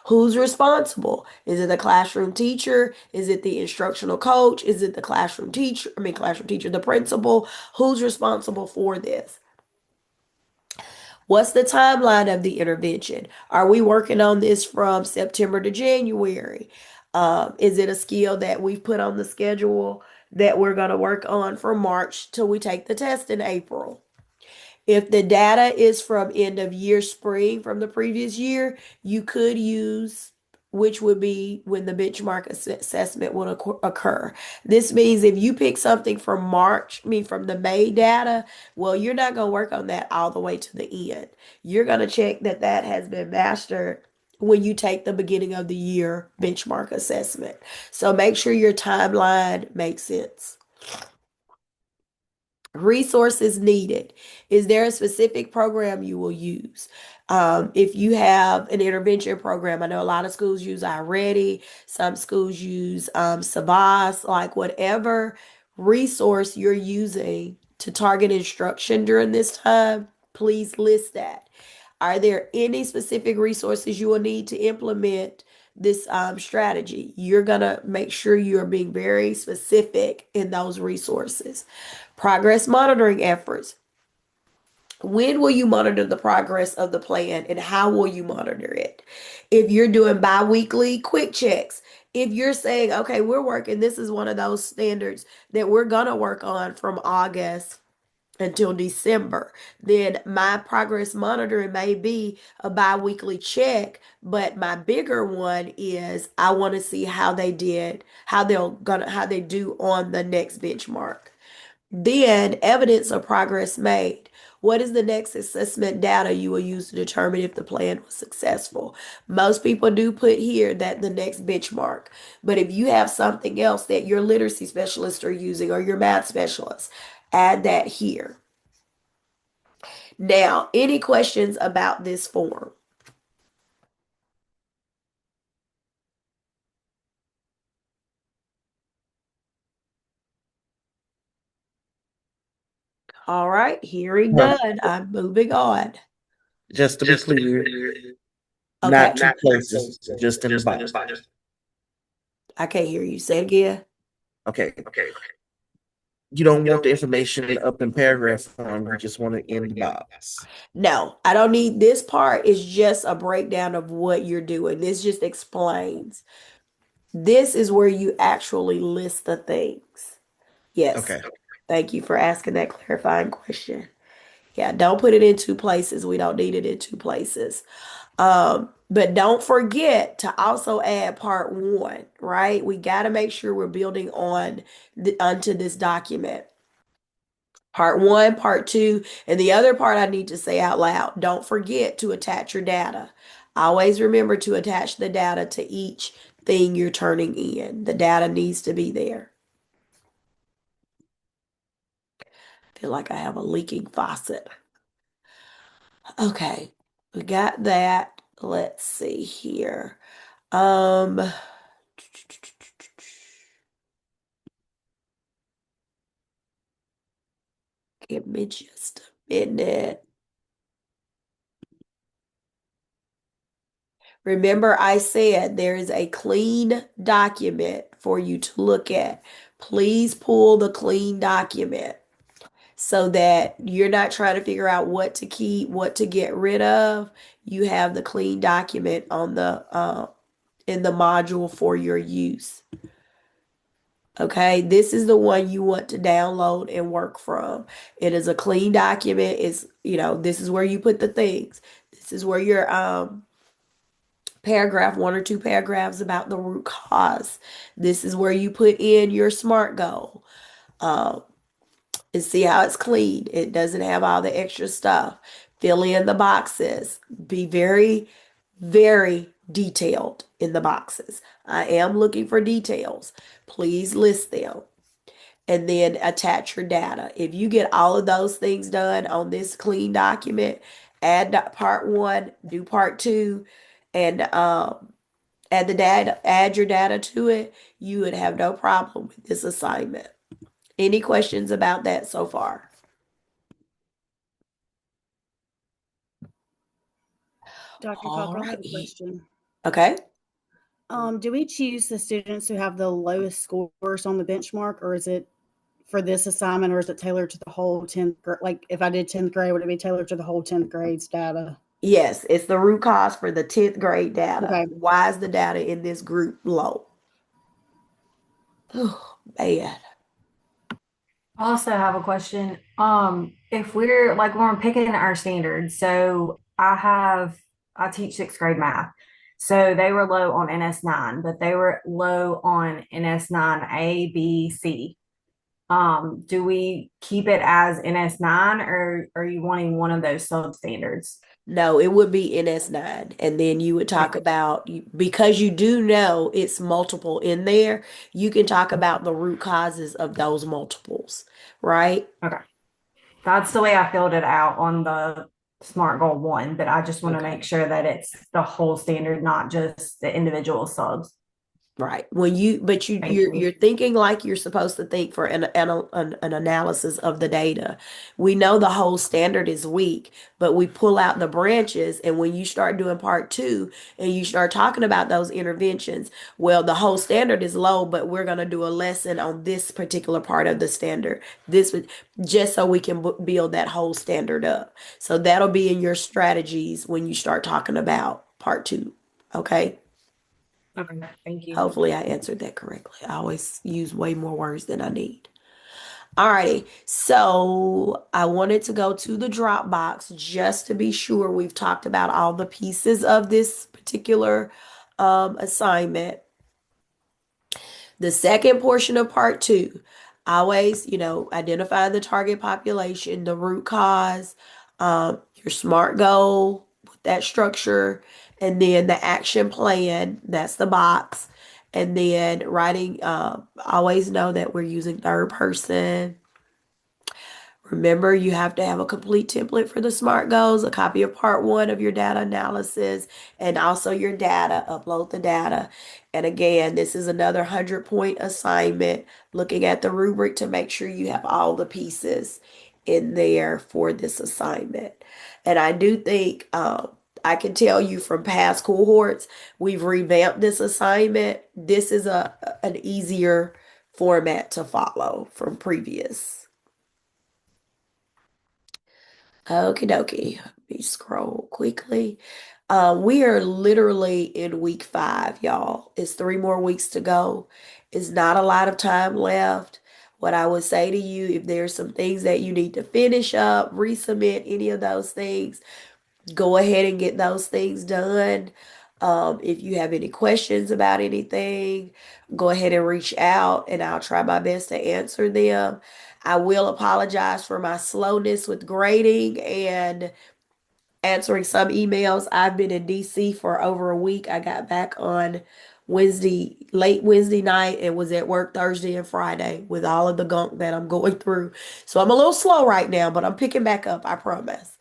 Who's responsible? Is it the classroom teacher? Is it the instructional coach? Is it the classroom teacher, the principal? Who's responsible for this? What's the timeline of the intervention? Are we working on this from September to January? Is it a skill that we've put on the schedule that we're going to work on from March till we take the test in April? If the data is from end of year spring from the previous year, you could use which would be when the benchmark assessment would occur. This means if you pick something from from the May data, well, you're not going to work on that all the way to the end. You're going to check that that has been mastered when you take the beginning of the year benchmark assessment. So make sure your timeline makes sense. Resources needed. Is there a specific program you will use? If you have an intervention program, I know a lot of schools use iReady, some schools use Savas, like whatever resource you're using to target instruction during this time, please list that. Are there any specific resources you will need to implement this strategy? You're going to make sure you're being very specific in those resources. Progress monitoring efforts. When will you monitor the progress of the plan and how will you monitor it? If you're doing bi-weekly quick checks, if you're saying, okay, we're working, this is one of those standards that we're going to work on from August until December, then my progress monitoring may be a bi-weekly check, but my bigger one is I want to see how they did, how they do on the next benchmark. Then, evidence of progress made. What is the next assessment data you will use to determine if the plan was successful? Most people do put here that the next benchmark. But if you have something else that your literacy specialists are using or your math specialists, add that here. Now, any questions about this form? All right, hearing Right. none, I'm moving on. Just to be clear, Okay, not two places, just in the box. I can't hear you. Say it again. Okay. You don't want the information up in paragraph form. You just want it in the box. No, I don't need this part. Is just a breakdown of what you're doing. This just explains. This is where you actually list the things. Yes. Okay. Thank you for asking that clarifying question. Yeah, don't put it in two places. We don't need it in two places. But don't forget to also add part one, right? We got to make sure we're building onto this document. Part one, part two, and the other part I need to say out loud. Don't forget to attach your data. Always remember to attach the data to each thing you're turning in. The data needs to be there. I feel like I have a leaking faucet. Okay, we got that. Let's see here. Um, Give me just a minute. Remember, I said there is a clean document for you to look at. Please pull the clean document so that you're not trying to figure out what to keep, what to get rid of. You have the clean document on the in the module for your use. Okay, this is the one you want to download and work from. It is a clean document. It's, this is where you put the things. This is where your paragraph, one or two paragraphs about the root cause. This is where you put in your SMART goal. Um, and see how it's clean. It doesn't have all the extra stuff. Fill in the boxes. Be very, very detailed in the boxes. I am looking for details. Please list them and then attach your data. If you get all of those things done on this clean document, add part one, do part two, and add the data, add your data to it, you would have no problem with this assignment. Any questions about that so far? Dr. All Cocker, I have a right. question. Okay. Do we choose the students who have the lowest scores on the benchmark, or is it for this assignment, or is it tailored to the whole 10th grade? Like if I did 10th grade, would it be tailored to the whole 10th grade's data? Yes, it's the root cause for the 10th grade data. Okay. Why is the data in this group low? Oh, bad. I also have a question. If we're like when we're picking our standards, so I teach sixth grade math. So they were low on NS9, but they were low on NS9A, B, C. Do we keep it as NS9 or are you wanting one of those substandards? No, it would be NS9. And then you would talk Okay. about, because you do know it's multiple in there, you can talk about the root causes of those multiples, right? Okay. That's the way I filled it out on the SMART Goal 1, but I just want to Okay. make sure that it's the whole standard, not just the individual subs. Right. When you, but Thank you're you. thinking like you're supposed to think for an analysis of the data. We know the whole standard is weak, but we pull out the branches, and when you start doing part two and you start talking about those interventions, well, the whole standard is low, but we're gonna do a lesson on this particular part of the standard. This would just so we can build that whole standard up. So that'll be in your strategies when you start talking about part two. Okay. Okay, thank you. Hopefully I answered that correctly. I always use way more words than I need. Alrighty, so I wanted to go to the Dropbox just to be sure we've talked about all the pieces of this particular assignment. The second portion of part two, always, identify the target population, the root cause, your SMART goal, with that structure, and then the action plan, that's the box. And then writing, always know that we're using third person. Remember, you have to have a complete template for the SMART goals, a copy of part one of your data analysis, and also your data. Upload the data. And again, this is another 100-point assignment, looking at the rubric to make sure you have all the pieces in there for this assignment. And I do think I can tell you from past cohorts, we've revamped this assignment. This is an easier format to follow from previous. Okie dokie. Let me scroll quickly. We are literally in week 5, y'all. It's 3 more weeks to go. It's not a lot of time left. What I would say to you, if there's some things that you need to finish up, resubmit any of those things, go ahead and get those things done. If you have any questions about anything, go ahead and reach out and I'll try my best to answer them. I will apologize for my slowness with grading and answering some emails. I've been in DC for over a week. I got back on late Wednesday night, and was at work Thursday and Friday with all of the gunk that I'm going through. So I'm a little slow right now, but I'm picking back up, I promise.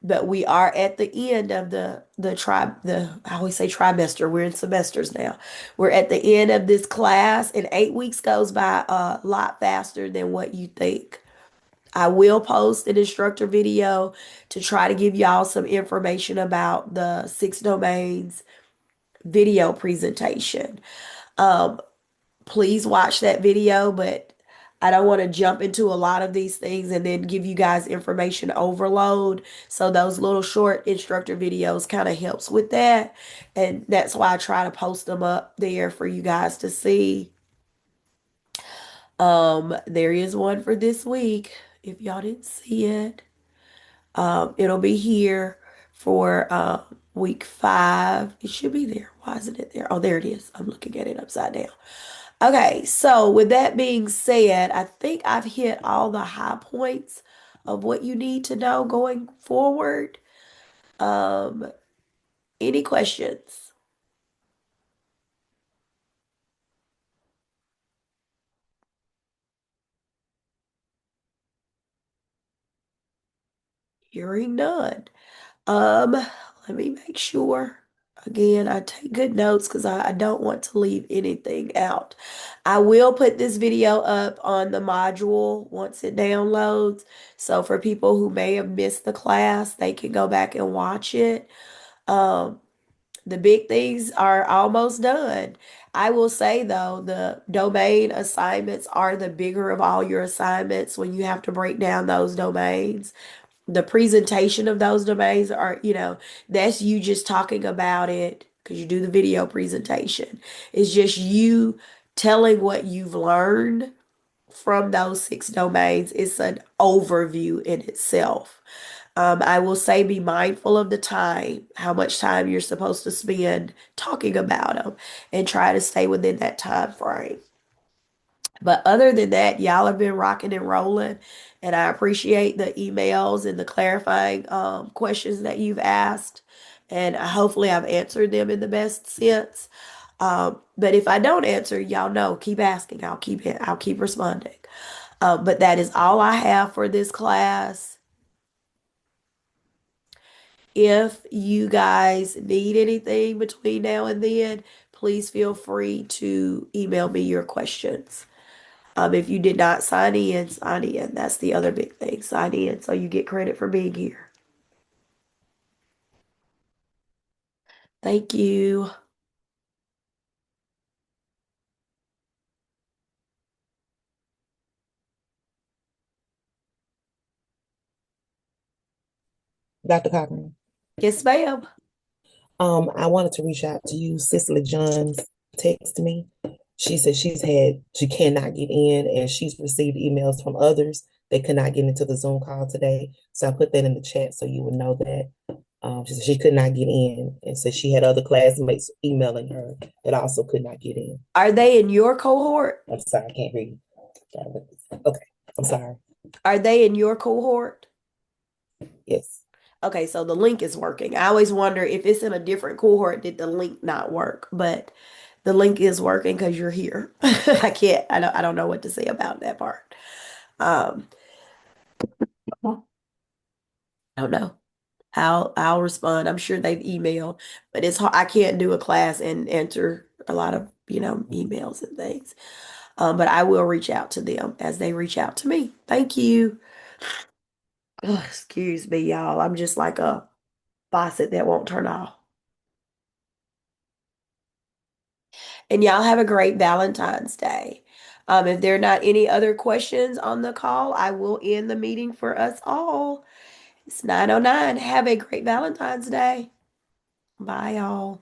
But we are at the end of I always say trimester. We're in semesters now. We're at the end of this class, and 8 weeks goes by a lot faster than what you think. I will post an instructor video to try to give y'all some information about the 6 domains video presentation. Um, please watch that video, but I don't want to jump into a lot of these things and then give you guys information overload. So those little short instructor videos kind of helps with that. And that's why I try to post them up there for you guys to see. There is one for this week. If y'all didn't see it, it'll be here for week 5. It should be there. Why isn't it there? Oh, there it is. I'm looking at it upside down. Okay, so with that being said, I think I've hit all the high points of what you need to know going forward. Um, any questions? Hearing none. Let me make sure. Again, I take good notes because I don't want to leave anything out. I will put this video up on the module once it downloads. So for people who may have missed the class, they can go back and watch it. Um, the big things are almost done. I will say though, the domain assignments are the bigger of all your assignments when you have to break down those domains. The presentation of those domains are, that's you just talking about it because you do the video presentation. It's just you telling what you've learned from those 6 domains. It's an overview in itself. I will say be mindful of the time, how much time you're supposed to spend talking about them, and try to stay within that time frame. But other than that, y'all have been rocking and rolling, and I appreciate the emails and the clarifying questions that you've asked, and hopefully I've answered them in the best sense. But if I don't answer, y'all know, keep asking. I'll keep responding. But that is all I have for this class. If you guys need anything between now and then, please feel free to email me your questions. If you did not sign in, sign in. That's the other big thing. Sign in so you get credit for being here. Thank you. Dr. Cochran. Yes, ma'am. I wanted to reach out to you. Cicely Johns texted me. She said she cannot get in, and she's received emails from others. They could not get into the Zoom call today. So I put that in the chat so you would know that. She said she could not get in, and said she had other classmates emailing her that also could not get in. Are they in your cohort? I'm sorry, I can't read. Okay, I'm sorry. Are they in your cohort? Yes. Okay, so the link is working. I always wonder if it's in a different cohort, did the link not work? But the link is working because you're here. I don't know what to say about that part. Um, I don't know. I'll respond. I'm sure they've emailed, but it's hard. I can't do a class and enter a lot of, emails and things. But I will reach out to them as they reach out to me. Thank you. Ugh, excuse me, y'all. I'm just like a faucet that won't turn off. And y'all have a great Valentine's Day. If there are not any other questions on the call, I will end the meeting for us all. It's 9:09. Have a great Valentine's Day. Bye, y'all.